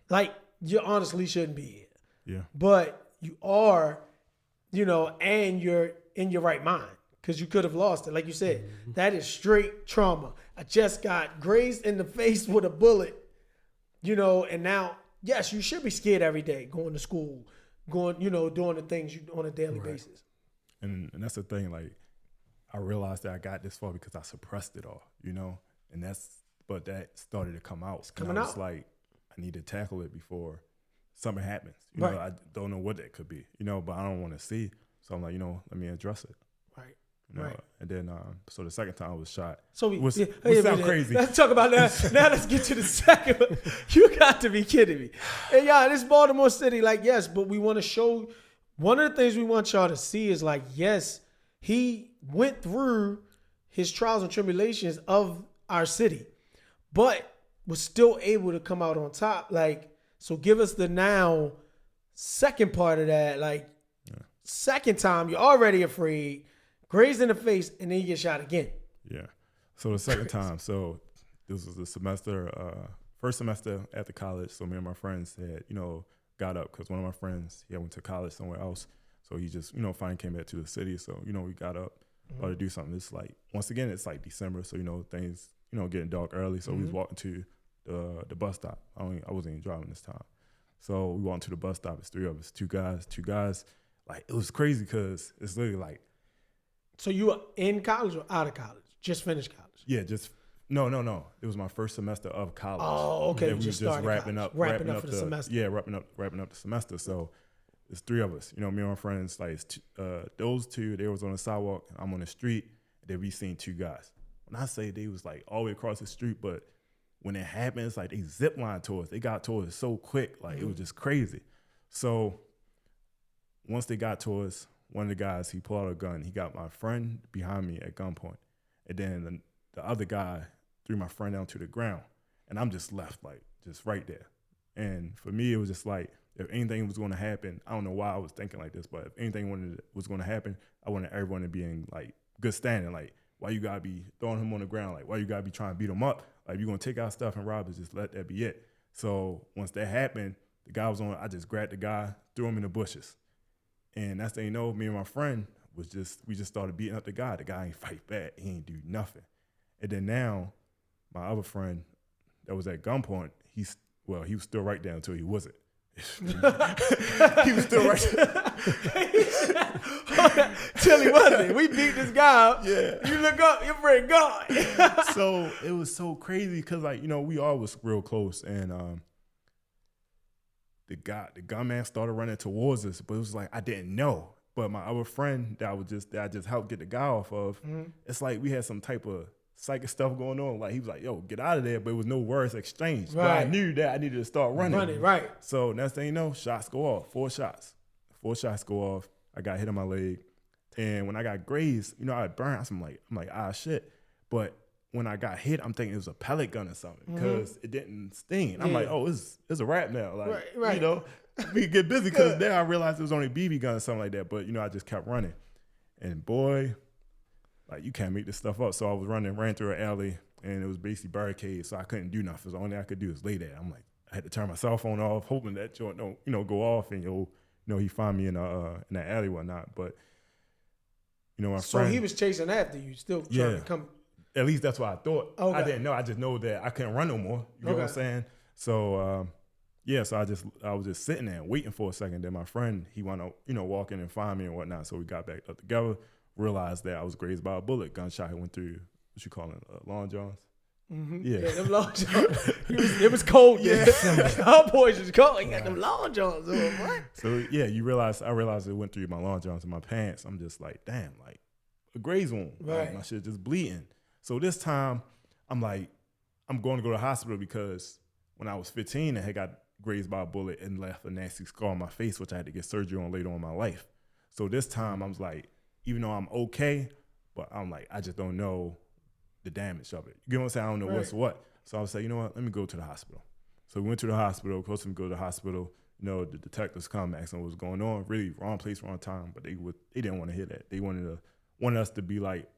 Like you honestly shouldn't be here. Yeah. But you are, and you're in your right mind because you could have lost it. Like you said, that is straight trauma. I just got grazed in the face with a bullet And now, yes, you should be scared every day going to school, doing the things you do on a daily basis. And that's the thing, like, I realized that I got this far because I suppressed it all, and but that started to come out. It's coming out. It's out. like, I need to tackle it before something happens. Right. I don't know what that could be, but I don't want to see. So I'm like, let me address it. Right. Right. And then, so the second time I was shot. So Which sound crazy. Let's talk about that. Now let's get to the second one. You got to be kidding me. Hey, y'all, this Baltimore City, like, yes, but we want to show, one of the things we want y'all to see is like, yes, he went through his trials and tribulations of our city, but was still able to come out on top. Like, so give us the now second part of that. Like, second time, you're already afraid, grazed in the face, and then you get shot again. Yeah. So the second time, so this was the semester, first semester after college. So me and my friends had, got up because one of my friends, he went to college somewhere else. So he just, finally came back to the city. So, we got up, about to do something. It's like, once again, it's like December. So, things, getting dark early. So we was walking to the bus stop. I wasn't even driving this time. So we walked to the bus stop. It's three of us, two guys. Like, it was crazy because it's literally like. So you were in college or out of college? Just finished college? Yeah, no. It was my first semester of college. Oh, okay. And we was just wrapping up for the semester. Yeah, wrapping up the semester. So it's three of us. Me and my friends, like those two, they was on the sidewalk. I'm on the street. Then we seen two guys. When I say they was like all the way across the street, but when it happened, it's like they zip lined towards us. They got towards us so quick, like it was just crazy. So once they got to us, one of the guys, he pulled out a gun. He got my friend behind me at gunpoint. And then the other guy threw my friend down to the ground. And I'm just left, like, just right there. And for me, it was just like, if anything was going to happen, I don't know why I was thinking like this, but if anything was going to happen, I wanted everyone to be in, like, good standing. Like, why you got to be throwing him on the ground? Like, why you got to be trying to beat him up? Like, you're going to take our stuff and rob us, just let that be it. So once that happened, the guy was on, I just grabbed the guy, threw him in the bushes. And that's the me and my friend we just started beating up the guy. The guy ain't fight back. He ain't do nothing. And then now, my other friend that was at gunpoint, he was still right there until he wasn't. He was still right there. Till he wasn't. We beat this guy up. Yeah. You look up, your friend gone. So it was so crazy because, like, we all was real close. And the gunman started running towards us, but it was like I didn't know. But my other friend that I just helped get the guy off of, it's like we had some type of psychic stuff going on. Like, he was like, yo, get out of there, but it was no words exchanged. Right. But I knew that I needed to start running. Right. So next thing you know, shots go off. 4 shots. 4 shots go off. I got hit on my leg. And when I got grazed, I burned. I'm like, ah, shit. But when I got hit, I'm thinking it was a pellet gun or something because it didn't sting. I'm like, oh, it's a wrap now. Like, right. We could get busy because then I realized it was only a BB gun or something like that. But, I just kept running. And boy, like, you can't make this stuff up. So I was ran through an alley, and it was basically barricades, so I couldn't do nothing. So the only thing I could do is lay there. I'm like, I had to turn my cell phone off, hoping that joint don't, go off, and he find me in that alley or whatnot. But my friend. So he was chasing after you, still trying to come. At least that's what I thought. Okay. I didn't know. I just know that I couldn't run no more. You know what I'm saying? So so I was just sitting there waiting for a second. Then my friend, he went out, walk in and find me and whatnot. So we got back up together. Realized that I was grazed by a bullet. Gunshot went through, what you call it, long johns? Mm-hmm. Yeah, them long johns. It was cold. Yeah, our boys was cold. He got them long johns on. What? So I realized it went through my long johns and my pants. I'm just like, damn, like a graze wound. Right. Like, my shit just bleeding. So this time, I'm like, I'm going to go to the hospital because when I was 15, I had got grazed by a bullet and left a nasty scar on my face, which I had to get surgery on later on in my life. So this time, I was like, even though I'm okay, but I'm like, I just don't know the damage of it. You get what I'm saying? I don't know what's what. So I was like, you know what? Let me go to the hospital. So we went to the hospital. Of course, we go to the hospital. The detectives come asking what was going on. Really, wrong place, wrong time. But they didn't want to hear that. They wanted us to be like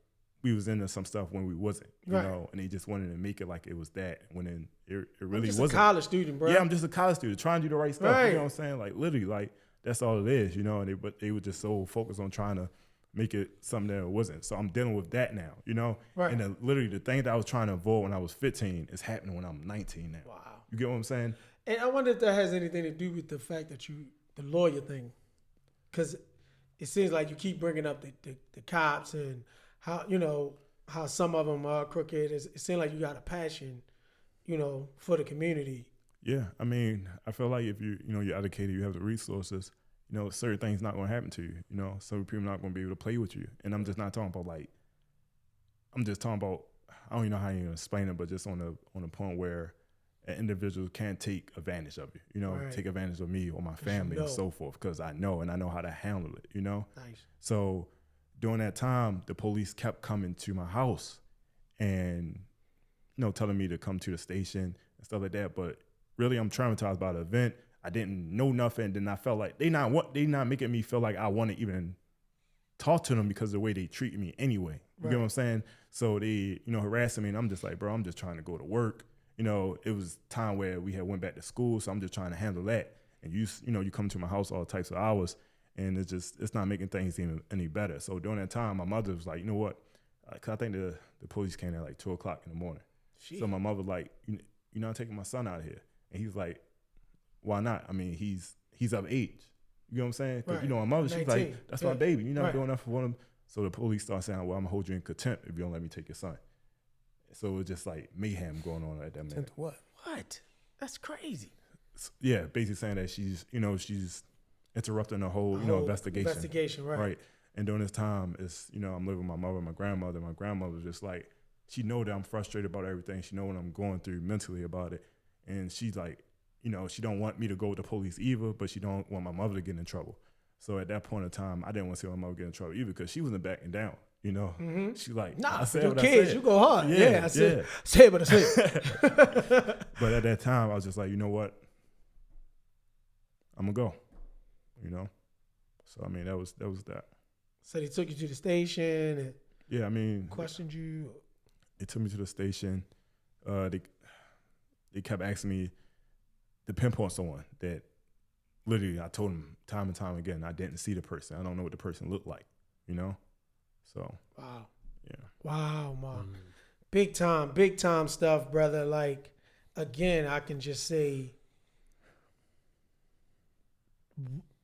we was into some stuff when we wasn't. You know, and they just wanted to make it like it was that when it really wasn't. I'm just a college student, bro. Yeah, I'm just a college student trying to do the right stuff. Right. You know what I'm saying? Like literally, like that's all it is. And they were just so focused on trying to make it something that it wasn't. So I'm dealing with that now, Right. And literally the thing that I was trying to avoid when I was 15 is happening when I'm 19 now. Wow. You get what I'm saying? And I wonder if that has anything to do with the fact that the lawyer thing, because it seems like you keep bringing up the cops and how, how some of them are crooked. It seems like you got a passion, for the community. Yeah, I mean, I feel like if you're educated, you have the resources, certain things not going to happen to you. Some people not going to be able to play with you. And I'm just not talking about I'm just talking about, I don't even know how you explain it, but just on a point where an individual can't take advantage of you, Right. take advantage of me or my family and so forth, because I know how to handle it, Nice. So during that time, the police kept coming to my house and, telling me to come to the station and stuff like that. But really, I'm traumatized by the event. I didn't know nothing. Then I felt like they not making me feel like I want to even talk to them because of the way they treat me anyway. You get what I'm saying? So they, harassing me, and I'm just like, bro, I'm just trying to go to work. It was time where we had went back to school, so I'm just trying to handle that. And you come to my house all types of hours, and it's not making things even any better. So during that time, my mother was like, you know what? Cause I think the police came at like 2:00 in the morning. Jeez. So my mother was like, you're not taking my son out of here. And he was like, why not? I mean, he's of age. You know what I'm saying? Because, Right. my mother, she's 19. like, that's my baby. You're not Right. doing enough for him. So the police start saying, well, I'm going to hold you in contempt if you don't let me take your son. So it was just like mayhem going on at that minute. Into what? What? That's crazy. Yeah, basically saying that she's interrupting the whole, investigation. Investigation, right. Right. And during this time, I'm living with my mother and my grandmother. My grandmother's just like, she know that I'm frustrated about everything. She know what I'm going through mentally about it. And she's like, she don't want me to go with the police either, but she don't want my mother to get in trouble. So at that point in time, I didn't want to see my mother get in trouble either because she wasn't backing down. Mm-hmm. She like, Nah, I said your what kids, I said. you go hard. Yeah, I said, say what I said. But at that time, I was just like, you know what? I'm gonna go. So I mean, that was that. So they took you to the station and Yeah, I mean, questioned you. they took me to the station. They kept asking me to pinpoint someone that literally I told them time and time again I didn't see the person. I don't know what the person looked like. So Wow. yeah. Wow, Mom. Big time stuff, brother. Like, again, I can just say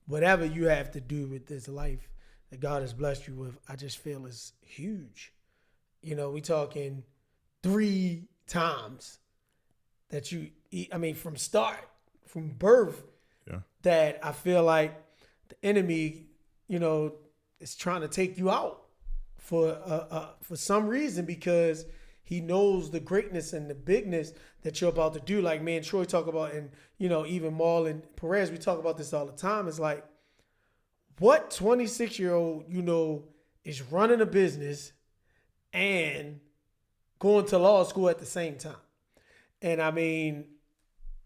whatever you have to do with this life that God has blessed you with, I just feel is huge. We talking 3 times that from birth, Yeah. that I feel like the enemy, is trying to take you out for some reason, because he knows the greatness and the bigness that you're about to do. Like me and Troy talk about, and even Maul and Perez, we talk about this all the time. It's like, what 26-year-old is running a business and going to law school at the same time? And I mean,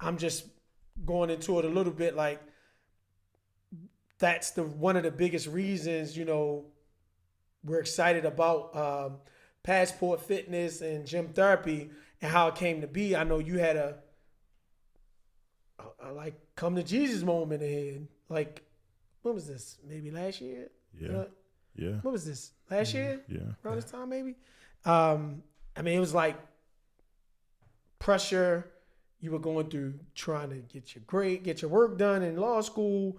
I'm just going into it a little bit, like, that's one of the biggest reasons, we're excited about Passport Fitness and gym therapy and how it came to be. I know you had a like come to Jesus moment ahead. Like, when was this? Maybe last year? Yeah. Yeah. What was this? Last year? Yeah. Around this time, maybe? I mean, it was like pressure. You were going through trying to get your work done in law school.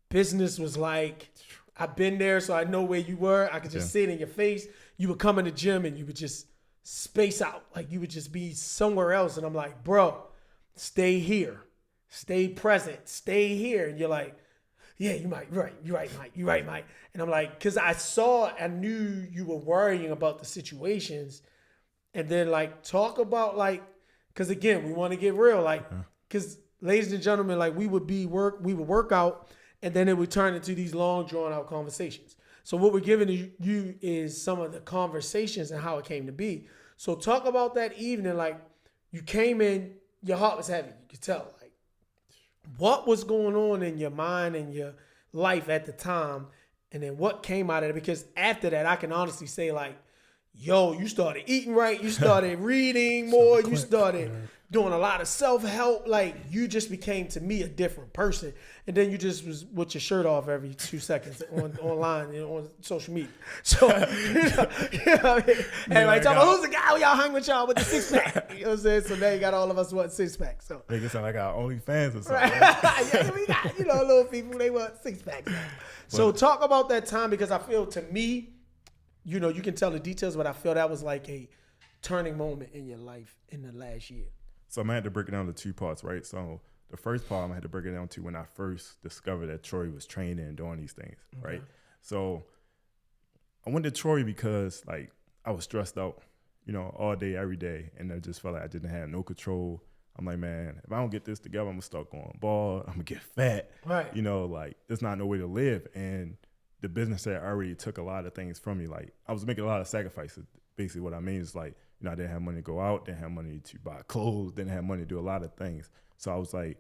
Business was like, I've been there, so I know where you were. I could just see it in your face. You would come in the gym and you would just space out. Like, you would just be somewhere else. And I'm like, bro, stay here. Stay present. Stay here. And you're like, yeah, you might. You're right, Mike. You're right, Mike. And I'm like, because I knew you were worrying about the situations. And then, like, talk about, like, because, again, we want to get real. Like, because, ladies and gentlemen, like, we would work out, and then it would turn into these long, drawn-out conversations. So what we're giving you is some of the conversations and how it came to be. So talk about that evening. Like, you came in, your heart was heavy. You could tell. Like, what was going on in your mind and your life at the time, and then what came out of it? Because after that, I can honestly say, like, yo, you started eating right, you started reading more, you click, started yeah. doing a lot of self-help. Like, you just became, to me, a different person. And then you just was with your shirt off every 2 seconds online, on social media. So, you know what I mean? Everybody talking about, who's the guy y'all hang with y'all with the six-pack? You know what I'm saying? So now you got all of us want six-pack. So. Make it sound like our OnlyFans or something. Right. Right? Yeah, we got, little people, they want six-packs now. So talk about that time, because I feel, to me, you can tell the details, but I feel that was like a turning moment in your life in the last year. So I'm gonna have to break it down to two parts, right? So the first part I'm gonna have to break it down to when I first discovered that Troy was training and doing these things, right? So I went to Troy because like I was stressed out, all day, every day, and I just felt like I didn't have no control. I'm like, man, if I don't get this together, I'm gonna start going bald. I'm gonna get fat. Right. Like there's not no way to live. And the business there already took a lot of things from me. Like I was making a lot of sacrifices. Basically what I mean is like, I didn't have money to go out, didn't have money to buy clothes, didn't have money to do a lot of things. So I was like,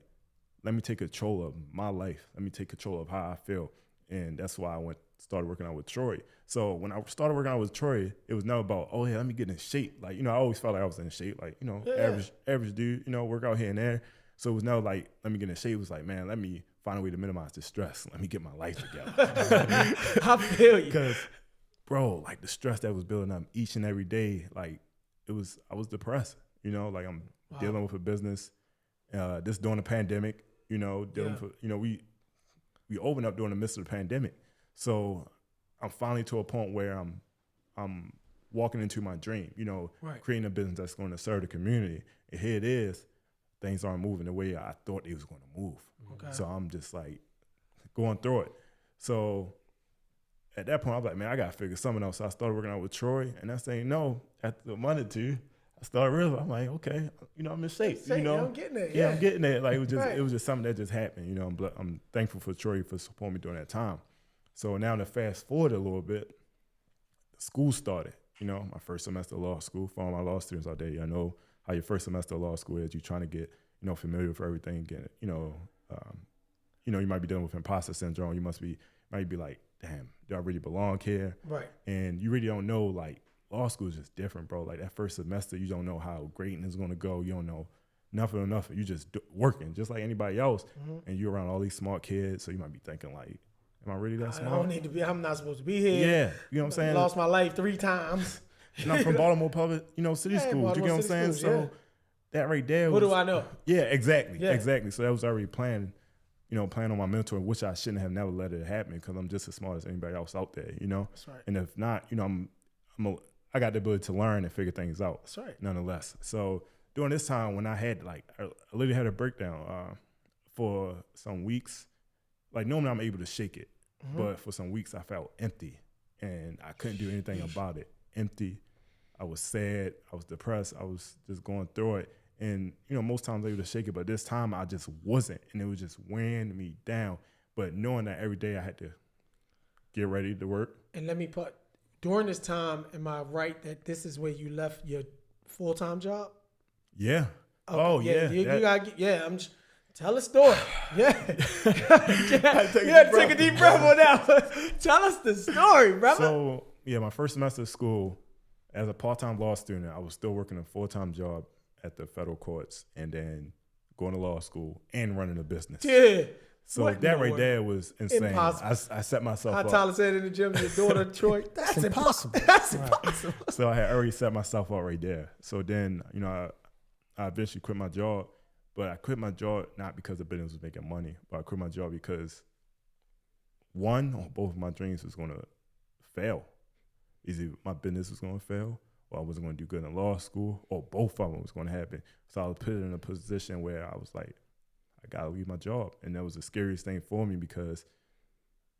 let me take control of my life. Let me take control of how I feel. And that's why I started working out with Troy. So when I started working out with Troy, it was never about, oh yeah, let me get in shape. Like, I always felt like I was in shape. Like, average dude, work out here and there. So it was never like, let me get in shape. It was like, man, let me find a way to minimize the stress. Let me get my life together. I feel you. Because, bro, like the stress that was building up each and every day, like I was depressed, like I'm dealing with a business, this during the pandemic, dealing with, we opened up during the midst of the pandemic. So I'm finally to a point where I'm walking into my dream, creating a business that's going to serve the community. And here it is, things aren't moving the way I thought they was going to move. Okay. So I'm just like going through it. So at that point, I was like, man, I got to figure something out. So I started working out with Troy, and I saying no. After a month or two, I started realizing, I'm like, okay, I'm in shape. I'm getting it. Yeah, I'm getting it. Like it was just something that just happened. I'm thankful for Troy for supporting me during that time. So now to fast forward a little bit, school started. My first semester of law school. For all my law students out there, I know how your first semester of law school is. You're trying to get familiar with everything. You might be dealing with imposter syndrome. You might be like, damn, do I really belong here? Right. And you really don't know, like, law school is just different, bro. Like, that first semester, you don't know how grading is going to go. You don't know nothing. You just working just like anybody else. Mm-hmm. And you're around all these smart kids, so you might be thinking, like, am I really that smart? I don't need to be. I'm not supposed to be here. Yeah. You know what I'm saying? I lost my life 3 times. And I'm from Baltimore Public, city schools. You get what I'm saying? So that right there What do I know? Yeah, exactly. Yeah. Exactly. So that was already planned. Playing on my mentor, which I shouldn't have never let it happen because I'm just as smart as anybody else out there, That's right. And if not, I got the ability to learn and figure things out. That's right. Nonetheless. So during this time when I had I literally had a breakdown for some weeks. Like normally I'm able to shake it, but for some weeks I felt empty and I couldn't do anything about it. Empty. I was sad. I was depressed. I was just going through it. And, most times I was able to shake it, but this time I just wasn't. And it was just weighing me down. But knowing that every day I had to get ready to work. And let me put, during this time, am I right that this is where you left your full-time job? Yeah. Okay. Oh, yeah. You gotta, I'm just, tell a story. Yeah. Take a deep breath on that. Tell us the story, brother. So, my first semester of school, as a part-time law student, I was still working a full-time job at the federal courts and then going to law school and running a business. Yeah. So that right there was insane. Impossible. I set myself up. How Tyler said in the gym, your daughter, Troy, that's impossible. That's impossible. So I had already set myself up right there. So then, I eventually quit my job, but I quit my job not because the business was making money, but I quit my job because one or both of my dreams was going to fail. Either my business was going to fail or I wasn't going to do good in law school, or both of them was going to happen. So I was put in a position where I was like, I got to leave my job. And that was the scariest thing for me because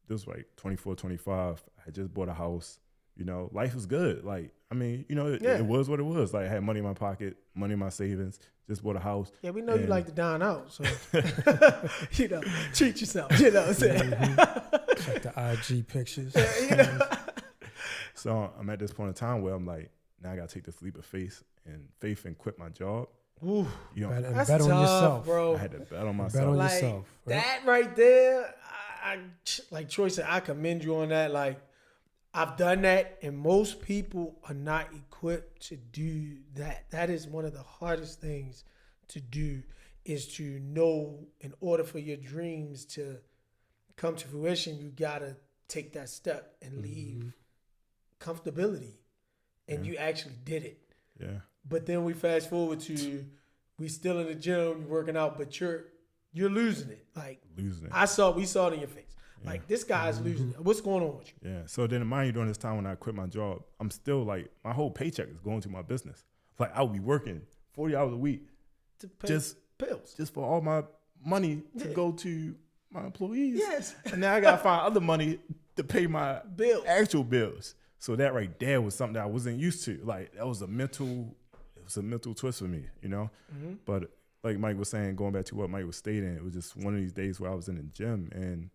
this was like 24, 25. I had just bought a house. Life was good. Like, it was what it was. Like, I had money in my pocket, money in my savings, just bought a house. Yeah, we know you like to dine out. So, treat yourself. You know what I'm saying? Check the IG pictures. So I'm at this point in time where I'm like, now I got to take this leap of faith and quit my job. Ooh, that's bet on tough, yourself, bro. I had to bet on myself. Bet on like, yourself. Right? That right there, I like Troy said, I commend you on that. Like, I've done that, and most people are not equipped to do that. That is one of the hardest things to do, is to know in order for your dreams to come to fruition, you gotta take that step and leave comfortability. And you actually did it. Yeah. But then we fast forward to we still in the gym, you're working out, but you're losing it. Like Losing it. we saw it in your face. Like this guy's losing it. What's going on with you? Yeah. So then, mind you, during this time when I quit my job, I'm still like, my whole paycheck is going to my business. Like I'll be working 40 hours a week To pay just bills. just for all my money to go to my employees. Yes. And now I gotta find other money to pay my Bills. actual bills. So that right there was something that I wasn't used to. Like that was a mental twist for me, you know? But like Mike was saying, going back to what Mike was stating, it was just one of these days where I was in the gym and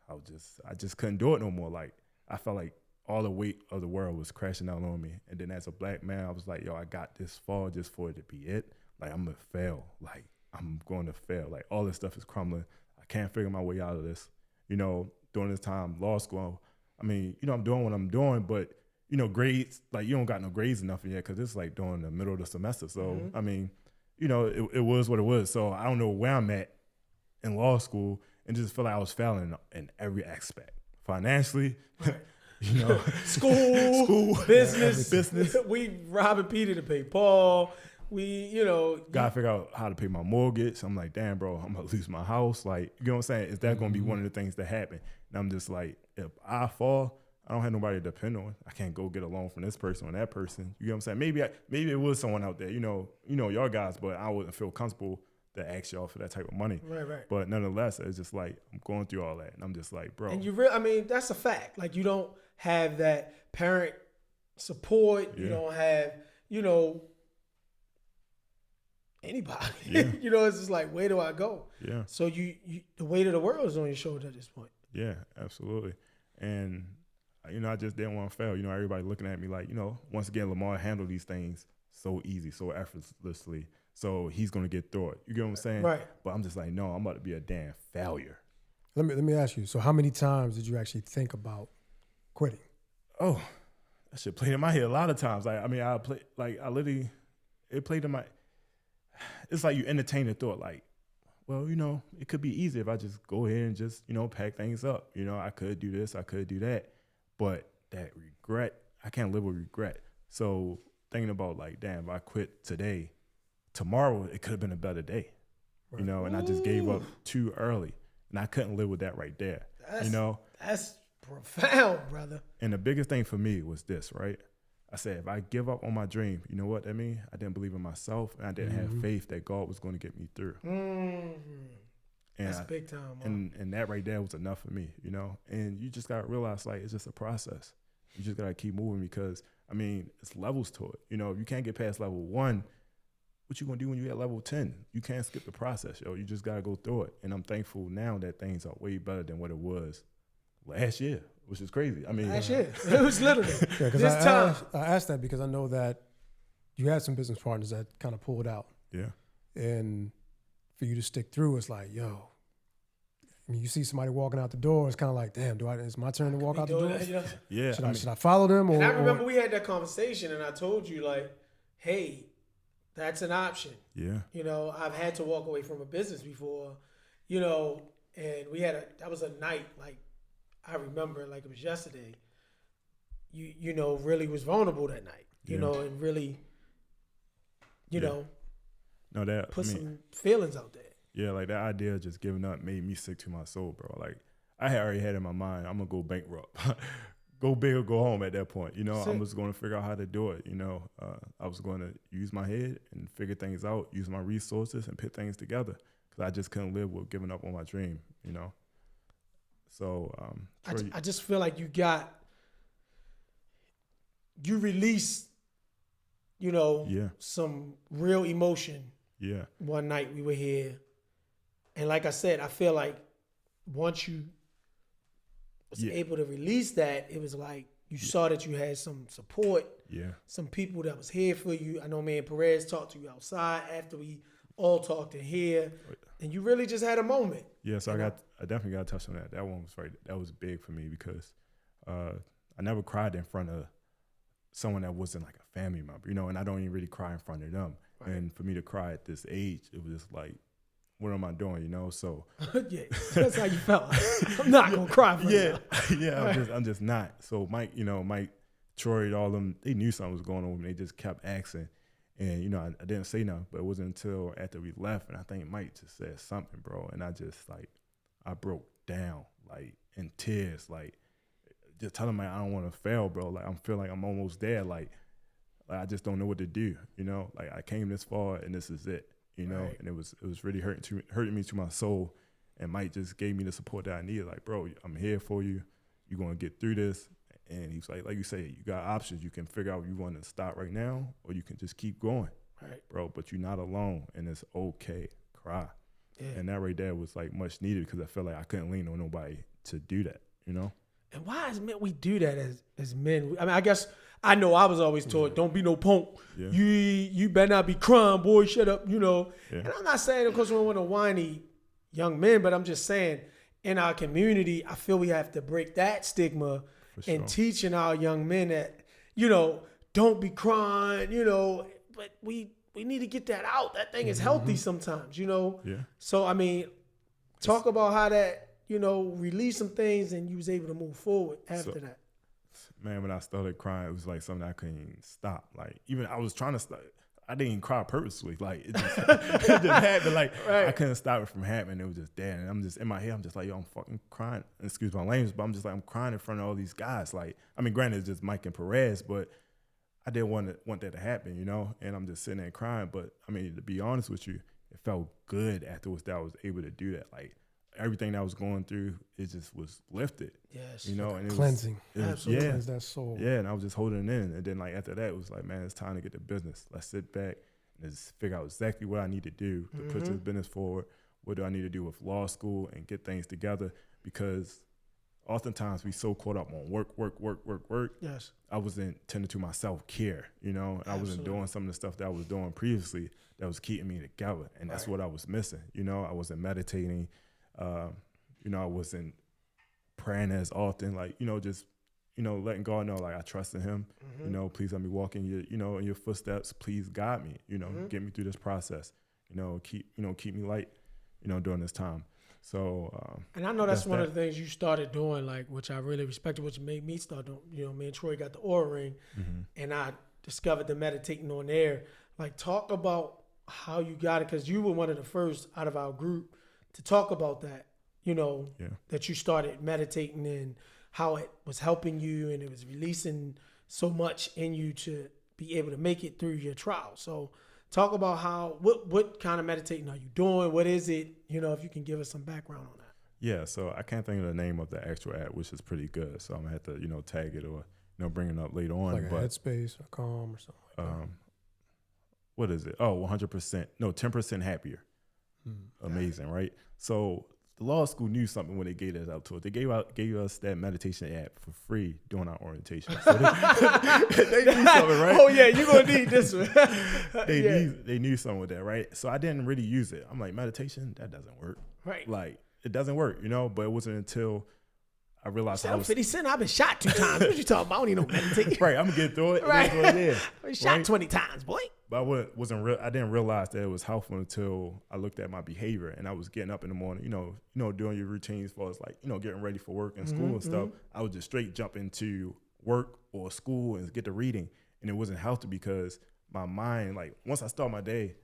I just couldn't do it no more. Like I felt like all the weight of the world was crashing down on me. And then as a black man, I was like, yo, I got this far just for it to be it. Like I'm gonna fail. Like I'm going to fail. Like all this stuff is crumbling. I can't figure my way out of this. You know, during this time, law school, I mean, you know, I'm doing what I'm doing, but you know, grades, like you don't got no grades or nothing yet because it's like during the middle of the semester. So, I mean, you know, it was what it was. So I don't know where I'm at in law school and just feel like I was failing in every aspect. Financially, you know, School, business. Yeah, We robbing Peter to pay Paul. We, you know. gotta figure out how to pay my mortgage. I'm like, damn, bro, I'm gonna lose my house. Like, you know what I'm saying? Is that gonna be one of the things that happen? And I'm just like, if I fall, I don't have nobody to depend on. I can't go get a loan from this person or that person. You know what I'm saying? Maybe it was someone out there, you know, y'all guys, but I wouldn't feel comfortable to ask y'all for that type of money. Right. But nonetheless, it's just like I'm going through all that, and I'm just like, bro. And I mean, that's a fact. Like you don't have that parent support. You don't have, you know, anybody. Yeah. You know, it's just like, where do I go? Yeah. So you the weight of the world is on your shoulder at this point. Yeah, absolutely. And, you know, I just didn't want to fail. You know, everybody looking at me like, you know, once again, Lamar handled these things so easy, so effortlessly. So he's going to get through it. You get what I'm saying? Right. But I'm just like, no, I'm about to be a damn failure. Let me ask you. So, how many times did you actually think about quitting? Oh, that shit played in my head a lot of times. Like, I mean, it played in my, it's like you entertain the thought like, well, you know, it could be easy if I just go ahead and just, you know, pack things up. You know, I could do this, I could do that. But that regret, I can't live with regret. So thinking about like, damn, if I quit today, tomorrow it could have been a better day. Right. You know, and I just gave up too early. And I couldn't live with that right there. You know? That's profound, brother. And the biggest thing for me was this, right? I said, if I give up on my dream, you know what that means? I didn't believe in myself, and I didn't have faith that God was going to get me through. And that's big time, man. And that right there was enough for me, you know? And you just got to realize, like, it's just a process. You just got to keep moving because, I mean, it's levels to it. You know, if you can't get past level 1, what you going to do when you at level 10? You can't skip the process, yo. You just got to go through it. And I'm thankful now that things are way better than what it was last year, which is crazy. I mean, last year. It was literally this time. I asked that because I know that you had some business partners that kind of pulled out. Yeah. And for you to stick through, it's like, yo, I mean, you see somebody walking out the door, it's kind of like, damn, it's my turn to walk out the door? That, you know? Yeah. Should I follow them? And I remember we had that conversation and I told you like, hey, that's an option. Yeah. You know, I've had to walk away from a business before, you know, and that was a night, like, I remember like it was yesterday, you know, really was vulnerable that night, you know, and really, you know, put some feelings out there. Yeah, like that idea of just giving up made me sick to my soul, bro. Like I had already had in my mind, I'm going to go bankrupt. Go big or go home at that point. You know, I'm just going to figure out how to do it. You know, I was going to use my head and figure things out, use my resources and put things together because I just couldn't live with giving up on my dream, you know. So I just feel like you released, you know, some real emotion. Yeah. One night we were here. And like I said, I feel like once you was able to release that, it was like you saw that you had some support. Yeah. Some people that was here for you. I know me and Perez talked to you outside after we all talked in here. And you really just had a moment. Yeah, so I definitely got to touch on that. That one was that was big for me because I never cried in front of someone that wasn't like a family member, you know, and I don't even really cry in front of them. Right. And for me to cry at this age, it was just like, what am I doing, you know? So yeah, that's how you felt. I'm not gonna cry for you. Yeah, I'm just not. So Mike, Troy, all them, they knew something was going on with me. They just kept asking. And, you know, I didn't say nothing, but it wasn't until after we left, and I think Mike just said something, bro. And I just, like, I broke down, like, in tears, like, just telling me I don't want to fail, bro. Like, I feel like I'm almost there. Like, I just don't know what to do, you know? Like, I came this far, and this is it, you know? Right. And it was really hurting me to my soul. And Mike just gave me the support that I needed. Like, bro, I'm here for you. You're going to get through this. And he's like you say, you got options. You can figure out if you want to stop right now or you can just keep going, right, bro. But you're not alone, and it's okay. Cry. Yeah. And that right there was, like, much needed because I felt like I couldn't lean on nobody to do that, you know? And why as men we do that as men? I mean, I guess I know I was always told, don't be no punk. Yeah. You better not be crying, boy, shut up, you know? Yeah. And I'm not saying, of course, we don't want to whiny young men, but I'm just saying in our community, I feel we have to break that stigma and teaching our young men that, you know, don't be crying, you know, but we need to get that out. That thing is healthy sometimes, you know? Yeah. So, I mean, talk about how that, you know, release some things and you was able to move forward after that. Man, when I started crying, it was like something I couldn't even stop. Like, even I was trying to stop. I didn't cry purposely. Like, it just, it just happened. Like, right. I couldn't stop it from happening. It was just there. And I'm just, in my head, I'm just like, yo, I'm fucking crying. Excuse my language, but I'm just like, I'm crying in front of all these guys. Like, I mean, granted, it's just Mike and Perez, but I didn't want that to happen, you know? And I'm just sitting there crying. But, I mean, to be honest with you, it felt good afterwards that I was able to do that. Like, everything that I was going through, it just was lifted. Yes. You know, and it cleansing. Absolutely. Cleanse that soul. Yeah, and I was just holding it in. And then, like, after that, it was like, man, it's time to get to business. Let's sit back and just figure out exactly what I need to do to push this business forward. What do I need to do with law school and get things together? Because oftentimes we so caught up on work. Yes. I wasn't tending to my self-care, you know. I wasn't doing some of the stuff that I was doing previously that was keeping me together. And that's what I was missing. You know, I wasn't meditating. You know, I wasn't praying as often, like, you know, just, you know, letting God know, like, I trust in him. You know, please let me walk in your, you know, in your footsteps. Please guide me, you know, get me through this process, you know, keep me light, you know, during this time. So, and I know that's one of the things you started doing, like, which I really respected, which made me start doing, you know, me and Troy got the Aura Ring and I discovered the meditating on air. Like, talk about how you got it. 'Cause you were one of the first out of our group to talk about that, you know, that you started meditating and how it was helping you and it was releasing so much in you to be able to make it through your trial. So talk about how, what kind of meditating are you doing? What is it? You know, if you can give us some background on that. Yeah, so I can't think of the name of the actual app, which is pretty good. So I'm gonna have to, you know, tag it or, you know, bring it up later on. Like a Headspace or Calm or something like that. What is it? Oh, 100%. No, 10% happier. Amazing, right? So the law school knew something when they gave that out to us. They gave us that meditation app for free during our orientation. So they knew something, right? Oh yeah, you're gonna need this one. They knew something with that, right? So I didn't really use it. I'm like, meditation, that doesn't work. Right. Like, it doesn't work, you know? But it wasn't until I realized I'm 50 Cent. I've been shot 2 times. What you talking about? I don't need no meditation. Right, I'm gonna get through it. Right. I've been shot 20 times, boy. But I didn't realize that it was helpful until I looked at my behavior and I was getting up in the morning, you know, doing your routines as far as, like, you know, getting ready for work and school and stuff. I would just straight jump into work or school and get to reading. And it wasn't healthy because my mind, like, once I start my day,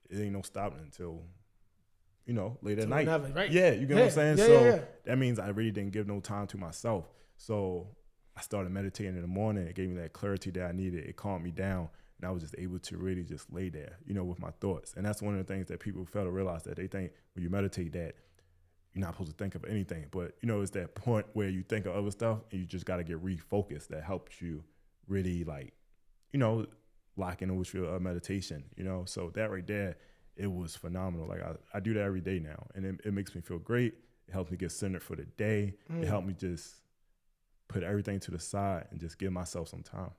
it ain't no stopping until, you know, late at night. Right? Yeah, you get what I'm saying? So that means I really didn't give no time to myself. So I started meditating in the morning. It gave me that clarity that I needed. It calmed me down. And I was just able to really just lay there, you know, with my thoughts. And that's one of the things that people fail to realize, that they think when you meditate that you're not supposed to think of anything. But, you know, it's that point where you think of other stuff and you just got to get refocused. That helps you really, like, you know, lock in with your meditation, you know. So that right there, it was phenomenal. Like, I do that every day now. And it makes me feel great. It helps me get centered for the day. It helped me just put everything to the side and just give myself some time.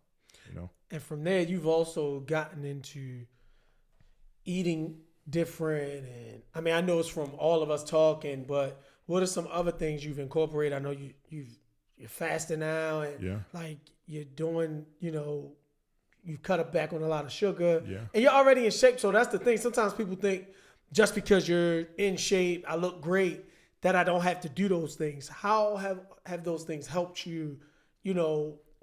You know? And from there, you've also gotten into eating different. And I mean, I know it's from all of us talking, but what are some other things you've incorporated? I know you've you're fasting now, and Yeah. like you're doing, you've cut it back on a lot of sugar, Yeah. and you're already in shape. So that's the thing. Sometimes people think just because you're in shape, I look great, that I don't have to do those things. How have those things helped you,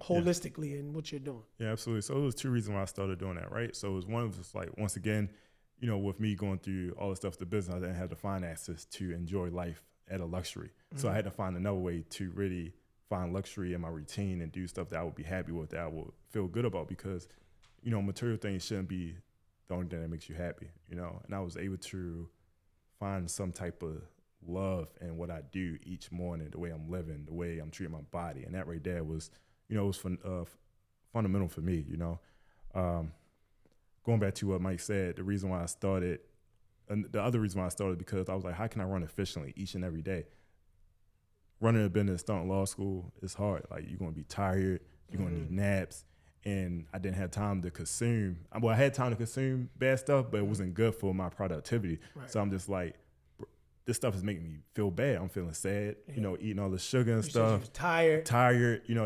holistically in what you're doing? Yeah, absolutely. So it was two reasons why I started doing that, right? So it was one of just like, once again, with me going through all the stuff with the business, I didn't have the finances to enjoy life at a luxury. Mm-hmm. So I had to find another way to really find luxury in my routine and do stuff that I would be happy with, that I would feel good about, because, material things shouldn't be the only thing that makes you happy, And I was able to find some type of love in what I do each morning, the way I'm living, the way I'm treating my body. And that right there was, was fundamental for me, Going back to what Mike said, the reason why I started, and the other reason why I started, because I was like, how can I run efficiently each and every day? Running a business, starting law school, is hard. Like, you're going to be tired, you're going to need naps, and I didn't have time to consume. Well, I had time to consume bad stuff, but it wasn't good for my productivity. Right. So I'm just like, this stuff is making me feel bad. I'm feeling sad, eating all the sugar and You stuff. said you was tired,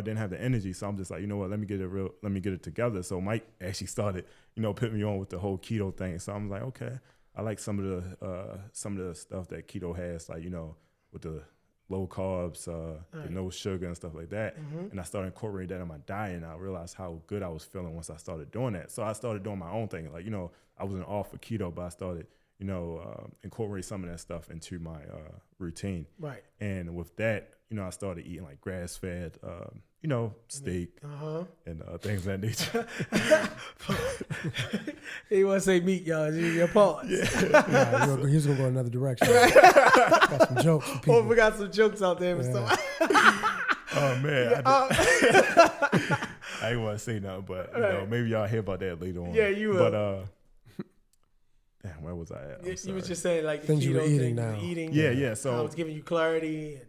didn't have the energy. So I'm just like, you know what, let me get it together. So Mike actually started, put me on with the whole keto thing. So I'm like, okay, I like some of the stuff that keto has, like, with the low carbs, the no sugar and stuff like that. Mm-hmm. And I started incorporating that in my diet, and I realized how good I was feeling once I started doing that. So I started doing my own thing. Like, I wasn't all for keto, but I started, incorporate some of that stuff into my routine. Right. And with that, I started eating like grass-fed, steak and things of that nature. He want to say meat, y'all. Your pause. Yeah. He's going to go another direction. Got some jokes for people. Oh, we got some jokes out there. Yeah. Oh, man. I didn't want to say nothing, but maybe y'all hear about that later on. Yeah, you will. But, damn, where was I at? You was just saying like things you were eating now. Yeah. So I was giving you clarity.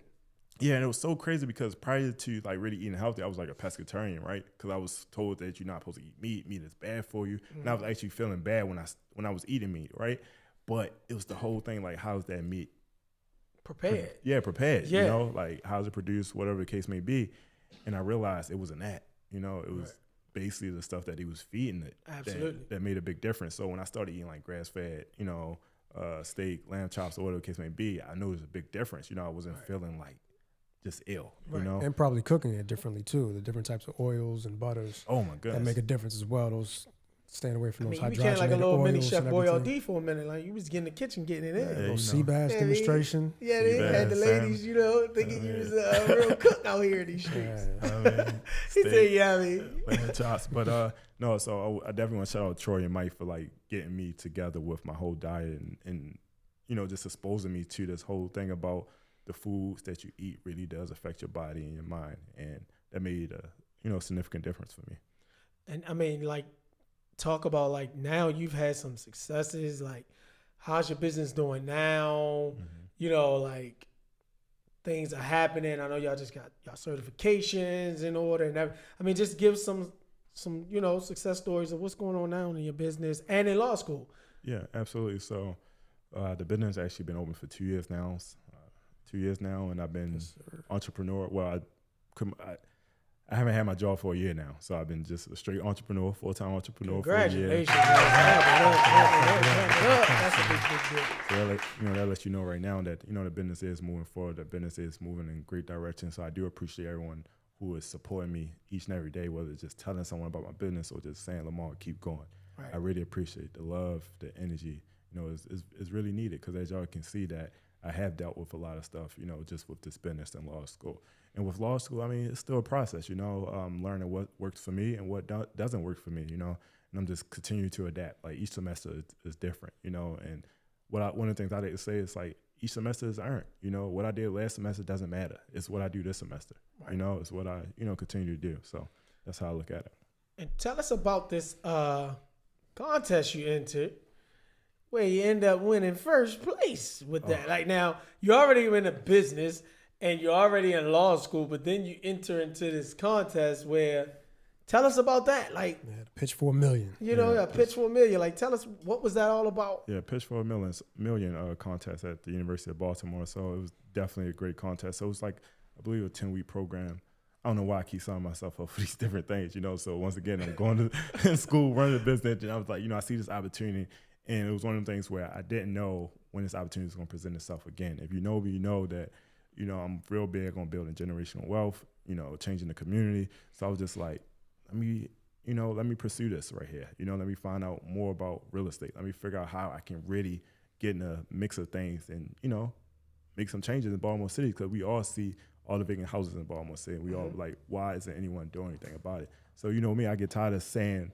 Yeah, and it was so crazy because prior to like really eating healthy, I was like a pescatarian, right? Because I was told that you're not supposed to eat meat. Meat is bad for you. Mm-hmm. And I was actually feeling bad when I was eating meat, right? But it was the whole thing, like, how's that meat prepared? Prepared. Yeah. Like, how's it produced, whatever the case may be. And I realized it wasn't that. It was basically the stuff that he was feeding it. Absolutely. That made a big difference. So when I started eating like grass-fed, steak, lamb chops, or whatever the case may be, I noticed a big difference. I wasn't feeling like just ill, And probably cooking it differently too. The different types of oils and butters. Oh my goodness. That make a difference as well. Those staying away from those hydrogenated oils. You became like a little mini Chef and everything. Boyardee for a minute. Like, you was getting the kitchen, getting it in. A little sea bass demonstration. Yeah, they had the ladies, thinking you was a real cook out here in these streets. He said, yeah, lamb chops. But no, so I definitely want to shout out Troy and Mike for like getting me together with my whole diet and just exposing me to this whole thing about the foods that you eat really does affect your body and your mind, and that made a significant difference for me. And I mean, like, talk about like now you've had some successes. Like, how's your business doing now? Mm-hmm. Like, things are happening. I know y'all just got y'all certifications in order, and I mean, just give some success stories of what's going on now in your business and in law school. Yeah, absolutely. So the business has actually been open for 2 years now. And I've been entrepreneur. Well, I haven't had my job for a year now, so I've been just a straight entrepreneur, full-time entrepreneur for a year. Congratulations! That's a big deal. So that lets you know right now that the business is moving forward. The business is moving in great direction. So I do appreciate everyone who is supporting me each and every day, whether it's just telling someone about my business or just saying, Lamar, keep going. Right. I really appreciate the love, the energy. Is really needed, because as y'all can see that I have dealt with a lot of stuff, just with this business and law school. And with law school, I mean, it's still a process, learning what works for me and what doesn't work for me, and I'm just continuing to adapt. Like, each semester is different, and one of the things I like to say is, like, each semester is earned. What I did last semester doesn't matter. It's what I do this semester. Right. It's what I, continue to do. So that's how I look at it. And tell us about this contest you entered, where you end up winning first place with that. Like, now, you're already in a business and you're already in law school, but then you enter into this contest where, tell us about that. Like, pitch for $1 million. Pitch for $1 million. Like, tell us, what was that all about? Yeah, pitch for $1 million contest at the University of Baltimore. So it was definitely a great contest. So it was like, I believe, a 10-week program. I don't know why I keep signing myself up for these different things, So once again, I'm going to school, running a business, and I was like, I see this opportunity, and it was one of them things where I didn't know when this opportunity was going to present itself again. If you know me, you know that, I'm real big on building generational wealth, changing the community. So I was just like, let me pursue this right here. Let me find out more about real estate. Let me figure out how I can really get in a mix of things and, make some changes in Baltimore City, because we all see all the vacant houses in Baltimore City. We all like, why isn't anyone doing anything about it? So, me, I get tired of saying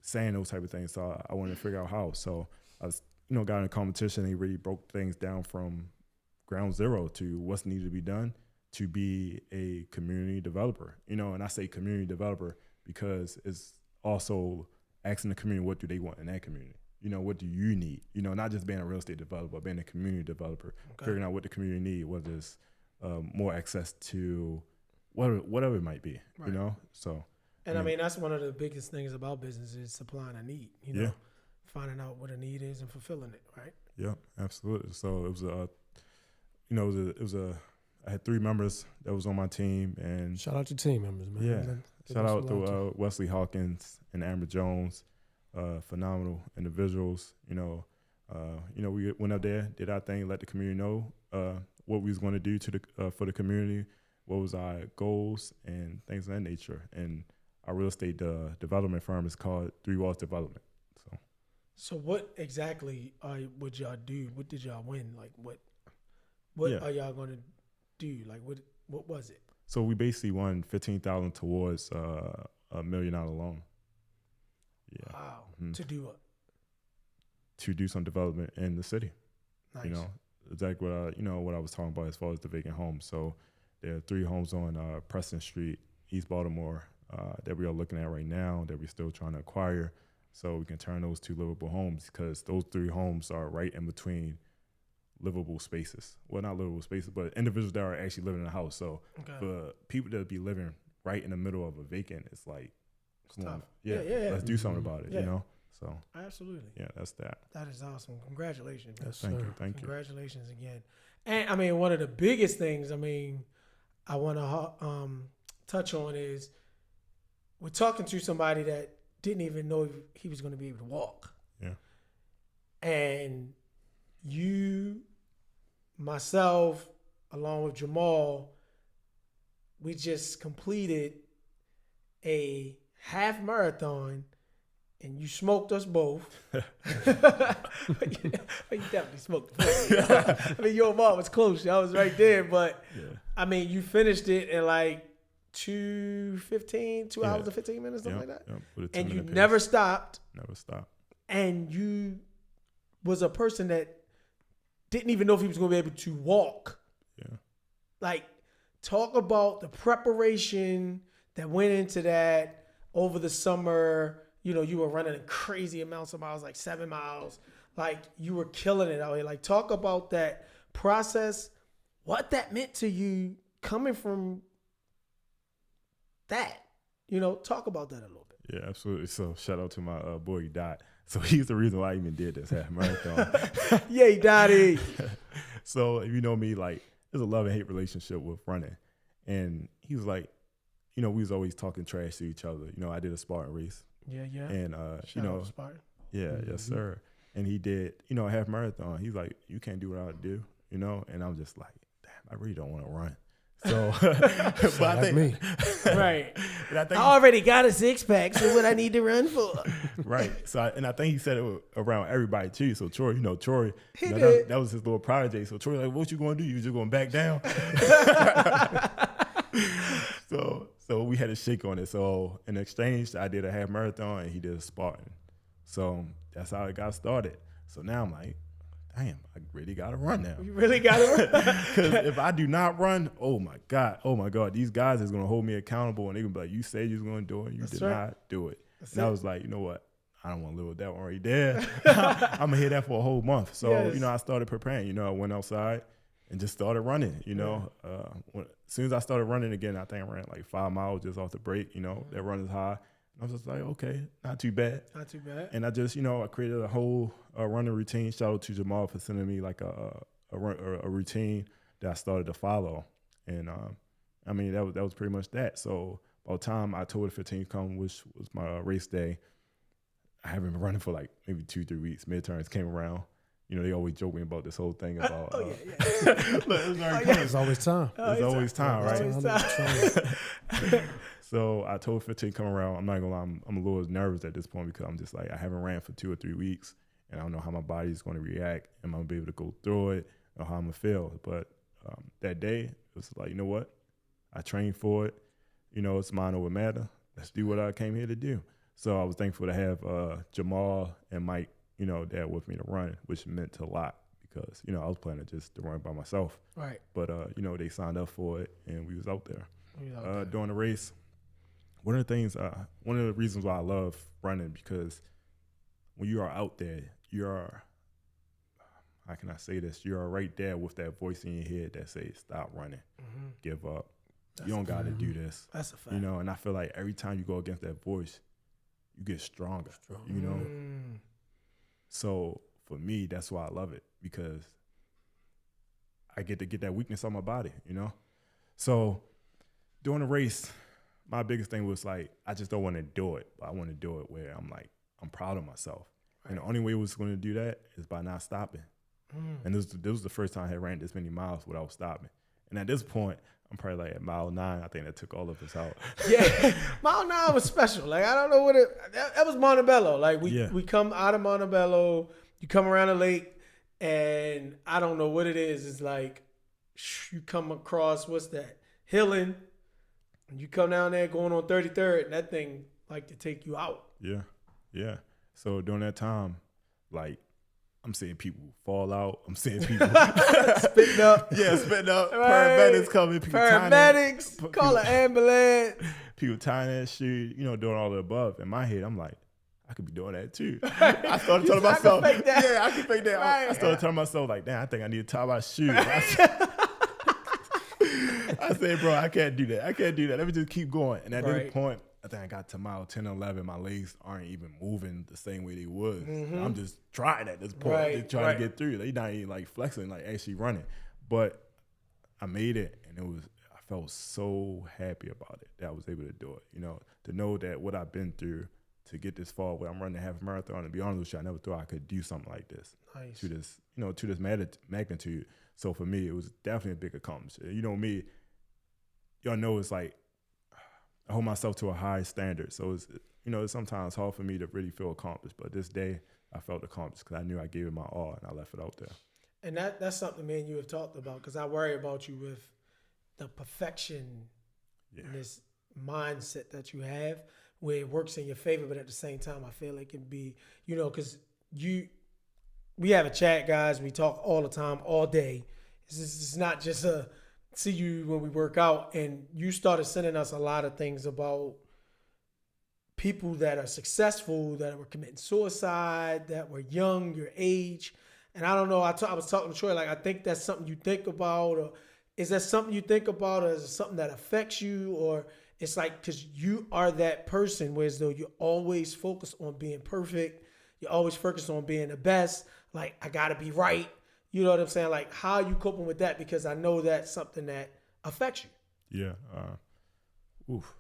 those type of things. So I wanted to figure out how. So I was, got in a competition, and he really broke things down from ground zero to what's needed to be done to be a community developer, and I say community developer because it's also asking the community, what do they want in that community? What do you need? Not just being a real estate developer, but being a community developer, figuring out what the community need, whether it's more access to whatever it might be, right. So. And I mean, that's one of the biggest things about business is supplying a need, finding out what a need is and fulfilling it, right? Yeah, absolutely. So I had 3 members that was on my team, and Shout out to team members, man. Yeah, shout out to Wesley Hawkins and Amber Jones, phenomenal individuals. We went up there, did our thing, let the community know what we was going to do for the community, what was our goals and things of that nature. And our real estate development firm is called 3 Walls Development. So what exactly would y'all do? What did y'all win? Like what are y'all going to do? Like what was it? So we basically won $15,000 towards a $1 million loan. Yeah. Wow. Mm-hmm. To do what? To do some development in the city. Nice. Exactly what I was talking about as far as the vacant homes. So there are 3 homes on Preston Street, East Baltimore, that we are looking at right now that we're still trying to acquire, so we can turn those to livable homes, because those 3 homes are right in between livable spaces. Well, not livable spaces, but individuals that are actually living in a house. So for people to be living right in the middle of a vacant, it's like, come on, let's do something about it, So absolutely, that's that. That is awesome. Congratulations. Yes, thank you. Congratulations again. And I mean, one of the biggest things I want to touch on is we're talking to somebody that didn't even know he was going to be able to walk. Yeah. And you, myself, along with Jamal, we just completed a half marathon, and you smoked us both. You definitely smoked us. I mean, your mom was close. I was right there, but I mean, you finished it in like 2 hours and 15 minutes, something like that. And you never stopped. Never stopped. And you was a person that didn't even know if he was going to be able to walk. Yeah. Like, talk about the preparation that went into that over the summer. You were running crazy amounts of miles, like 7 miles. Like, you were killing it out here. Like, talk about that process, what that meant to you coming from that. Talk about that a little bit. Yeah, absolutely. So shout out to my boy Dot. So he's the reason why I even did this half marathon. Yay, Dottie. So if you know me, like, there's a love and hate relationship with running. And he was like, we was always talking trash to each other. I did a Spartan race. Yeah. And shout out to Spartan. Yeah, yes, sir. And he did, a half marathon. He's like, you can't do what I do, And I'm just like, damn, I really don't want to run. So, but I think me. Right. And I think I already got a 6-pack, so what I need to run for. Right. So, I think he said it around everybody too. So Troy, Troy, did. that was his little protege. So Troy, like, what you going to do? You just going to back down? So we had a shake on it. So in exchange, I did a half marathon and he did a Spartan. So that's how it got started. So now I'm like, damn, I really got to run now. You really got to run? Because if I do not run, oh my God, these guys is going to hold me accountable, and they're going to be like, you said you was going to do it, you did not do it. I was like, you know what? I don't want to live with that one right there. I'm going to hear that for a whole month. So, I started preparing. I went outside and just started running, as soon as I started running again, I think I ran like 5 miles just off the break, that run is high. I was just like, okay, not too bad. Not too bad. And I just, I created a whole running routine. Shout out to Jamal for sending me like a routine that I started to follow. And, I mean, that was pretty much that. So by the time October 15th come, which was my race day, I haven't been running for like maybe 2-3 weeks. Midterms came around. You know, they always joke me about this whole thing about. Look, it's very common. There's always time. There's always time, right? Always time. So October 15th come around. I'm not gonna lie, I'm a little nervous at this point because I'm just like, I haven't ran for 2 or 3 weeks, and I don't know how my body's going to react. Am I gonna be able to go through it, or how I'm gonna feel? But that day, it was like, you know what? I trained for it. You know, it's mind over matter. Let's do what I came here to do. So I was thankful to have Jamal and Mike, you know, there with me to run, which meant a lot because, you know, I was planning just to run by myself. Right. But, you know, they signed up for it, and we was out there. During the race, one of the reasons why I love running, because when you are out there, how can I say this? You are right there with that voice in your head that says, stop running, give up. You don't got to do this. That's a fact. You know, and I feel like every time you go against that voice, you get stronger, you know? So for me, that's why I love it, because I get to get that weakness on my body, you know? So during the race, my biggest thing was like, I just don't want to do it, but I want to do it where I'm like, I'm proud of myself. Right. And the only way I was going to do that is by not stopping. And this was the first time I had ran this many miles without stopping. And at this point, I'm probably like at mile 9. I think that took all of us out. Yeah, mile 9 was special. Like, I don't know what that was Montebello. Like, we come out of Montebello, you come around the lake, and I don't know what it is. It's like you come across, what's that, Hillen, and you come down there going on 33rd, and that thing like to take you out. Yeah. So during that time, like, I'm seeing people fall out. I'm seeing people spitting up. Yeah, spitting up. Right. Paramedics coming. People Paramedics, call an ambulance. People tying that shit, you know, doing all the above. In my head, I'm like, I could be doing that too. I started telling myself, I can fake that. Right. I started telling myself, like, damn, I think I need to tie my shoe. I said, bro, I can't do that. Let me just keep going. And at this point, I think I got to mile 10 or 11. My legs aren't even moving the same way they was. I'm just trying at this point. They're trying to get through. They not even like flexing, like actually running. But I made it, and I felt so happy about it that I was able to do it. You know, to know that what I've been through to get this far, where I'm running a half marathon. And to be honest with you, I never thought I could do something like this. Nice. To this magnitude. So for me, it was definitely a big accomplishment. You know me, y'all know it's like, I hold myself to a high standard. So it's, you know, it's sometimes hard for me to really feel accomplished. But this day, I felt accomplished because I knew I gave it my all, and I left it out there. And that's something, man, you have talked about, because I worry about you with the perfection, this mindset that you have, where it works in your favor, but at the same time, I feel it can be, you know, because we have a chat, guys. We talk all the time, all day. It's not just a see you when we work out, and you started sending us a lot of things about people that are successful, that were committing suicide, that were young, your age. And I don't know, I was talking to Troy, like, I think that's something you think about, or is that something you think about, or is it something that affects you, or it's like, because you are that person where as though you always focus on being perfect, you always focus on being the best, like, I gotta be right. You know what I'm saying? Like, how are you coping with that? Because I know that's something that affects you. Yeah.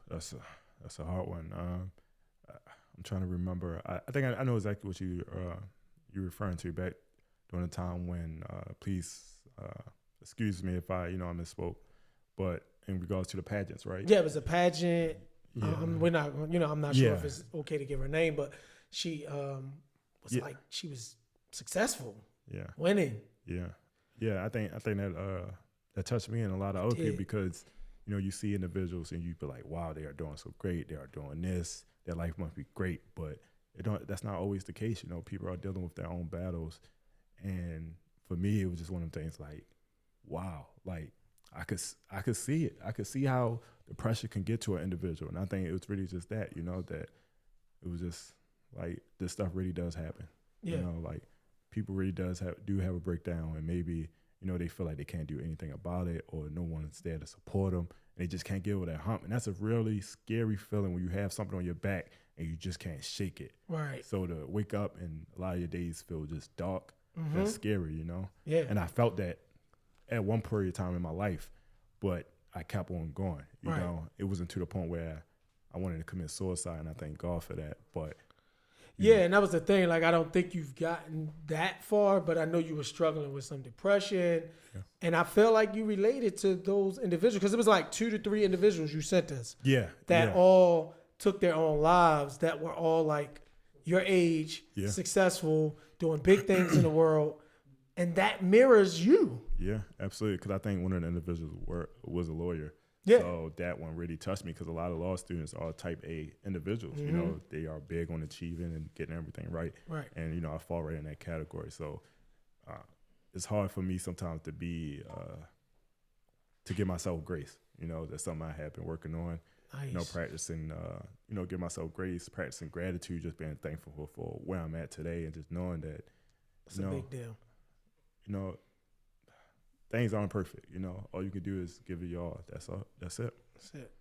That's a hard one. I'm trying to remember. I think I know exactly what you're referring to back during the time when, please excuse me if I misspoke, but in regards to the pageants, right? Yeah, it was a pageant. Yeah. I'm not sure if it's okay to give her name, but she was like, she was successful. Yeah. Winning. Yeah. I think that touched me and a lot of other people, because you know, you see individuals and you be like, wow, they are doing so great. They are doing this. Their life must be great, but that's not always the case. You know, people are dealing with their own battles, and for me, it was just one of the things like, wow, like I could see it. I could see how the pressure can get to an individual, and I think it was really just that, you know, that it was just like this stuff really does happen. Yeah. You know, like people really do have a breakdown, and maybe, you know, they feel like they can't do anything about it, or no one's there to support them, and they just can't get over that hump. And that's a really scary feeling when you have something on your back and you just can't shake it. Right. So to wake up and a lot of your days feel just dark, that's scary, you know? Yeah. And I felt that at one period of time in my life, but I kept on going. You Right. know, it wasn't to the point where I wanted to commit suicide, and I thank God for that. But Yeah, and that was the thing. Like, I don't think you've gotten that far, but I know you were struggling with some depression. Yeah. And I felt like you related to those individuals because it was like 2 to 3 individuals you sent us yeah, that yeah, all took their own lives that were all like your age, Yeah. successful, doing big things in the world. And that mirrors you. yeah, absolutely. Because I think one of the individuals was a lawyer. Yeah. So that one really touched me because a lot of law students are type A individuals. You know, they are big on achieving and getting everything right. Right. And, you know, I fall right in that category. So it's hard for me sometimes to be, to give myself grace. You know, that's something I have been working on. Nice. You know, practicing, you know, give myself grace, practicing gratitude, just being thankful for where I'm at today and just knowing that, It's you a know, big deal. you know, things aren't perfect. You know, all you can do is give it your all. That's all. That's it. That's it.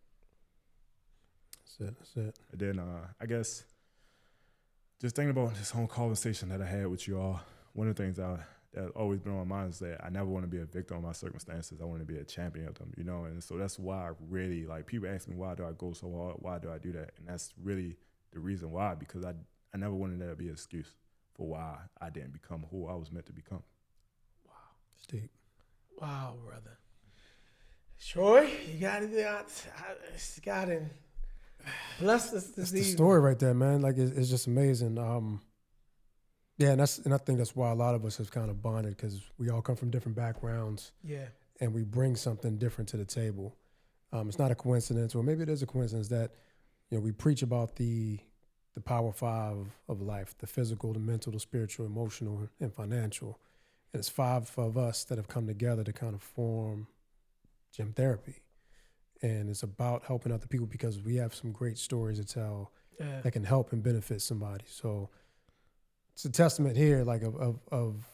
That's it. And then I guess just thinking about this whole conversation that I had with you all, one of the things that always been on my mind is that I never want to be a victim of my circumstances. I want to be a champion of them, you know? And so that's why I really, like, people ask me, why do I go so hard? Why do I do that? And that's really the reason why, because I never wanted that to be an excuse for why I didn't become who I was meant to become. Steep. Wow, brother. Troy, you got anything else? God and bless us this That's the evening. story right there, man. Like it's just amazing. Yeah, and I think that's why a lot of us have kind of bonded because we all come from different backgrounds. Yeah. And we bring something different to the table. It's not a coincidence, or maybe it is a coincidence that, you know, we preach about the power five of life: the physical, the mental, the spiritual, emotional, and financial. And it's 5 of us that have come together to kind of form Gym Therapy. And it's about helping other people because we have some great stories to tell that can help and benefit somebody. So it's a testament here, like of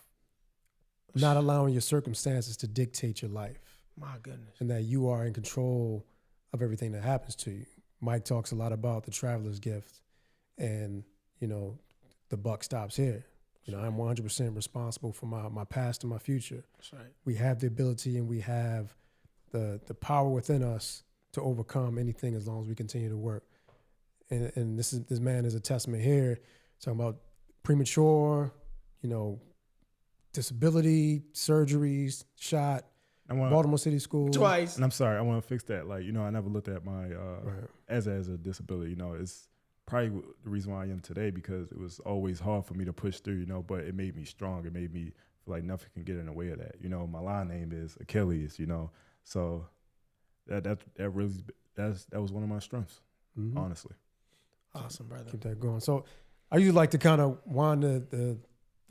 not allowing your circumstances to dictate your life. My goodness. And that you are in control of everything that happens to you. Mike talks a lot about the traveler's gift, and, you know, the buck stops here. You know, I'm 100% responsible for my past and my future. That's right. We have the ability and we have the power within us to overcome anything as long as we continue to work. And this man is a testament here, talking about premature, you know, disability, surgeries, shot, Baltimore City School. Twice. And I'm sorry, I want to fix that. Like, you know, I never looked at my as a disability. You know, it's probably the reason why I am today, because it was always hard for me to push through, you know, but it made me strong. It made me feel like nothing can get in the way of that. You know, my line name is Achilles, you know. So that was one of my strengths, honestly. Awesome, brother. Keep that going. So I usually like to kind of wind the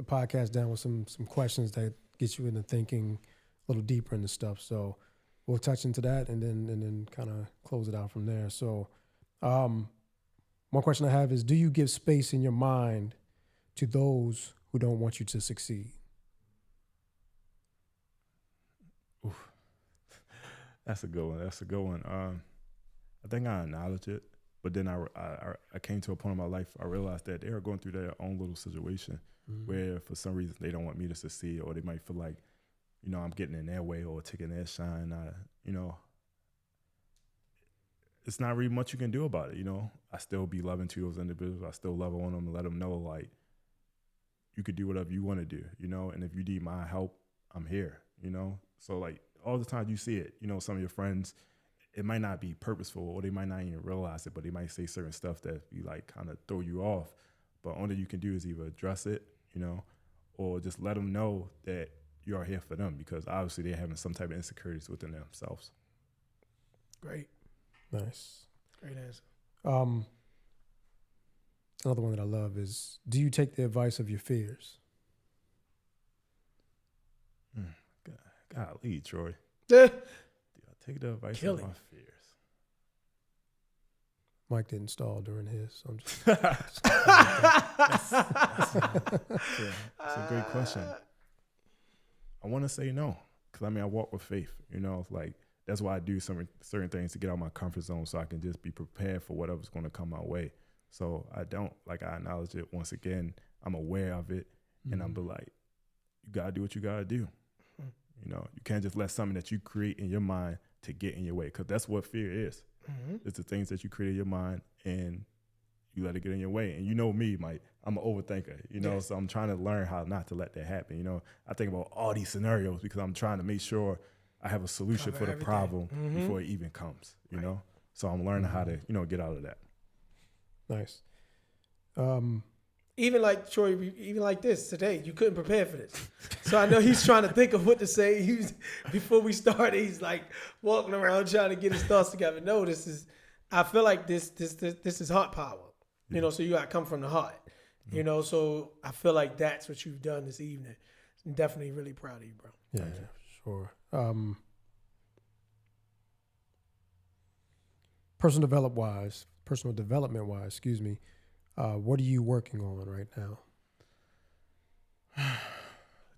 podcast down with some questions that get you into thinking a little deeper into stuff. So we'll touch into that and then kind of close it out from there. So one question I have is, do you give space in your mind to those who don't want you to succeed? Oof. That's a good one. I think I acknowledge it, but then I came to a point in my life, I realized that they are going through their own little situation where for some reason they don't want me to succeed, or they might feel like, you know, I'm getting in their way or taking their shine. You know, it's not really much you can do about it, you know. I still be loving to those individuals. I still love on them and let them know, like, you could do whatever you want to do, you know, and if you need my help, I'm here, you know. So, like, all the time you see it, you know, some of your friends, it might not be purposeful or they might not even realize it, but they might say certain stuff that be like kind of throw you off. But all that you can do is either address it, you know, or just let them know that you are here for them, because obviously they're having some type of insecurities within themselves. Great. Nice. Great answer. Another one that I love is, do you take the advice of your fears? Golly, Troy. Yeah. Take the advice Kill of it. my fears. Mike didn't stall during his. So I'm just That's a great question. I want to say no, because I mean, I walk with faith, you know, like that's why I do certain things to get out of my comfort zone, so I can just be prepared for whatever's going to come my way. So I acknowledge it. Once again, I'm aware of it, and I'm like, you got to do what you got to do. You know, you can't just let something that you create in your mind to get in your way, because that's what fear is. It's the things that you create in your mind and you let it get in your way. And you know me, Mike, I'm an overthinker, you know, so I'm trying to learn how not to let that happen. You know, I think about all these scenarios because I'm trying to make sure I have a solution for the problem before it even comes, you know? So I'm learning how to, you know, get out of that. Nice. Even like Troy, even like this today, you couldn't prepare for this. So I know he's trying to think of what to say. Before we started, he's like walking around trying to get his thoughts together. No, I feel like this is heart power. You know, so you got to come from the heart. You know, so I feel like that's what you've done this evening. I'm definitely really proud of you, bro. Yeah, sure. Personal development wise, excuse me. What are you working on right now?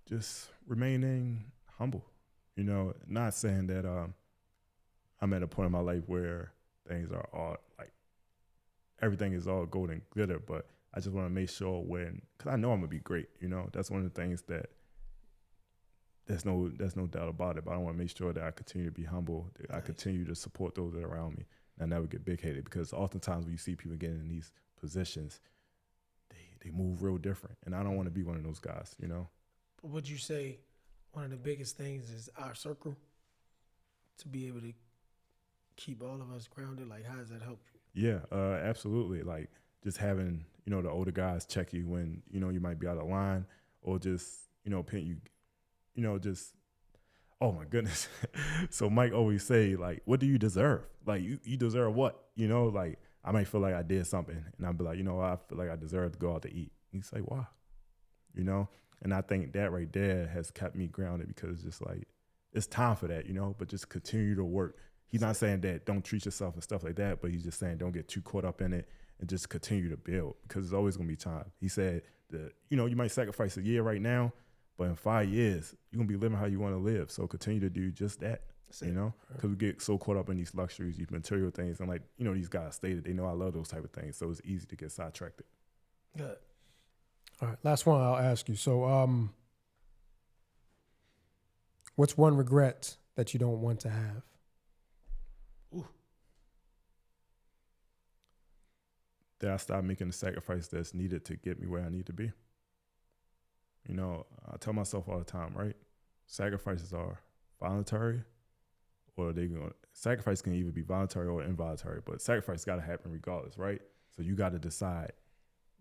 Just remaining humble, you know, not saying that I'm at a point in my life where things are all like everything is all gold and glitter, but I just want to make sure because I know I'm gonna be great, you know. That's one of the things that there's no doubt about it. But I want to make sure that I continue to be humble, that I continue to support those that are around me, and I never get big headed, because oftentimes when you see people getting in these positions, they move real different, and I don't want to be one of those guys, you know. But would you say one of the biggest things is our circle to be able to keep all of us grounded? Like, how does that help you? Yeah, absolutely. Like just having, you know, the older guys check you when, you know, you might be out of line, or just, you know, pin you, you know, just, oh my goodness. So Mike always say, like, what do you deserve? Like you deserve what? You know, like I might feel like I did something, and I'll be like, you know, I feel like I deserve to go out to eat. And he's like, why? You know? And I think that right there has kept me grounded, because it's just like, it's time for that, you know, but just continue to work. He's not saying that don't treat yourself and stuff like that, but he's just saying don't get too caught up in it and just continue to build, because there's always going to be time. He said that, you know, you might sacrifice a year right now, but in 5 years, you're going to be living how you want to live. So continue to do just that, you know, because we get so caught up in these luxuries, these material things. And like, you know, these guys stated, they know I love those type of things. So it's easy to get sidetracked. Good. All right, last one I'll ask you. So what's one regret that you don't want to have? Ooh. That I stopped making the sacrifice that's needed to get me where I need to be. You know, I tell myself all the time, right? Sacrifices are voluntary, or sacrifice can either be voluntary or involuntary, but sacrifice got to happen regardless, right? So you got to decide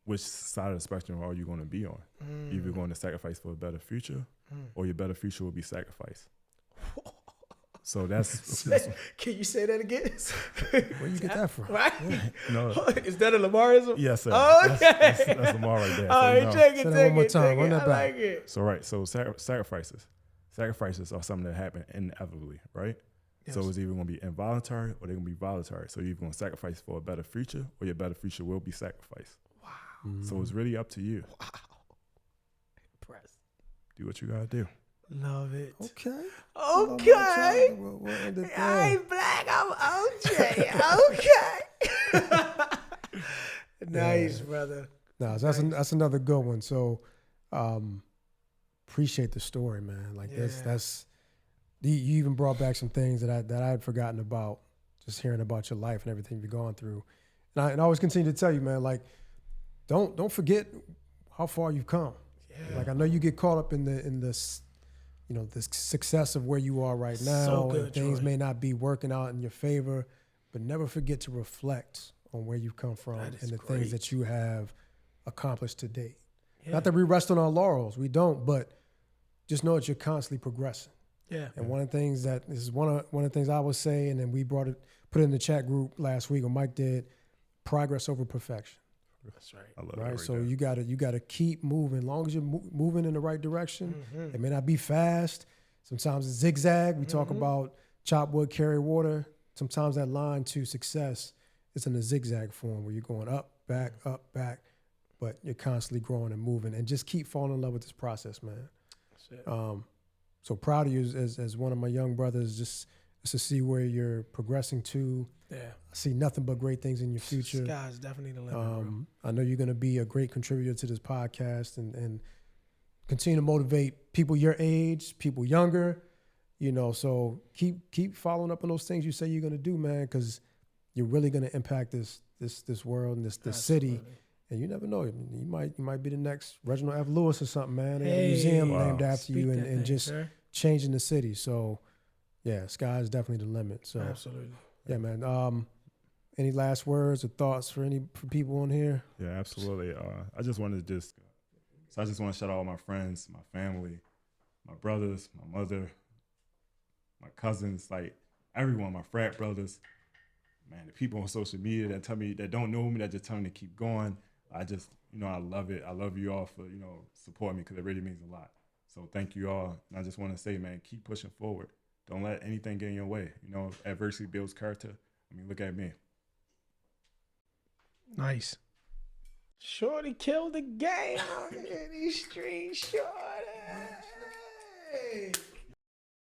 which side of the spectrum are you going to be on. You're either going to sacrifice for a better future, or your better future will be sacrificed. So that's Can you say that again? Where you get that from? Right? Yeah. No. Is that a Lamarism? Yes, sir. Oh, okay. That's Lamar right there. All So, right, you know. take Say that one more time. Run that I back. like it. So right, so sacrifices are something that happen inevitably, right? Yes. So it's either going to be involuntary or they're going to be voluntary. So you're either going to sacrifice for a better future, or your better future will be sacrificed. Wow. So it's really up to you. Wow. Impressed. Do what you got to do. Love it. Okay. Okay. We'll end it I there. ain't black. I'm OJ. Okay. Nice, brother. No, that's another good one. So, appreciate the story, man. Like that's you even brought back some things that I had forgotten about. Just hearing about your life and everything you've gone through, and I always continue to tell you, man. Like, don't forget how far you've come. Yeah. Like I know you get caught up in this, you know, the success of where you are right now. So good, and things Troy. may not be working out in your favor, but never forget to reflect on where you've come from and the things that you have accomplished to date. Yeah. Not that we rest on our laurels, we don't, but just know that you're constantly progressing. Yeah. And one of the things one of the things I was saying, and then we put it in the chat group last week, or Mike did, progress over perfection. That's right. I love Right. that. So you gotta keep moving. As long as you're moving in the right direction, it may not be fast. Sometimes it's zigzag. We talk about chop wood, carry water. Sometimes that line to success is in a zigzag form where you're going up, back, but you're constantly growing and moving. And just keep falling in love with this process, man. That's it. So proud of you as one of my young brothers, just to see where you're progressing to. Yeah. I see nothing but great things in your future. Sky's definitely the limit, bro. I know you're going to be a great contributor to this podcast and continue to motivate people your age, people younger, You know, so keep following up on those things you say you're gonna do, man, because you're really gonna impact this world and this city. And you never know. You might be the next Reginald F. Lewis or something, man. They got a museum named after you and just changing the city. So yeah, sky's definitely the limit. So Absolutely. Yeah, man. Any last words or thoughts for people on here? Yeah, absolutely. I just want to shout out all my friends, my family, my brothers, my mother, my cousins, like everyone, my frat brothers, man, the people on social media that tell me, that don't know me, that just tell me to keep going. I just, I love it. I love you all for, supporting me, because it really means a lot. So thank you all. And I just want to say, man, keep pushing forward. Don't let anything get in your way. Adversity builds character. I mean, look at me. Nice. Shorty killed the game out in these streets, Shorty.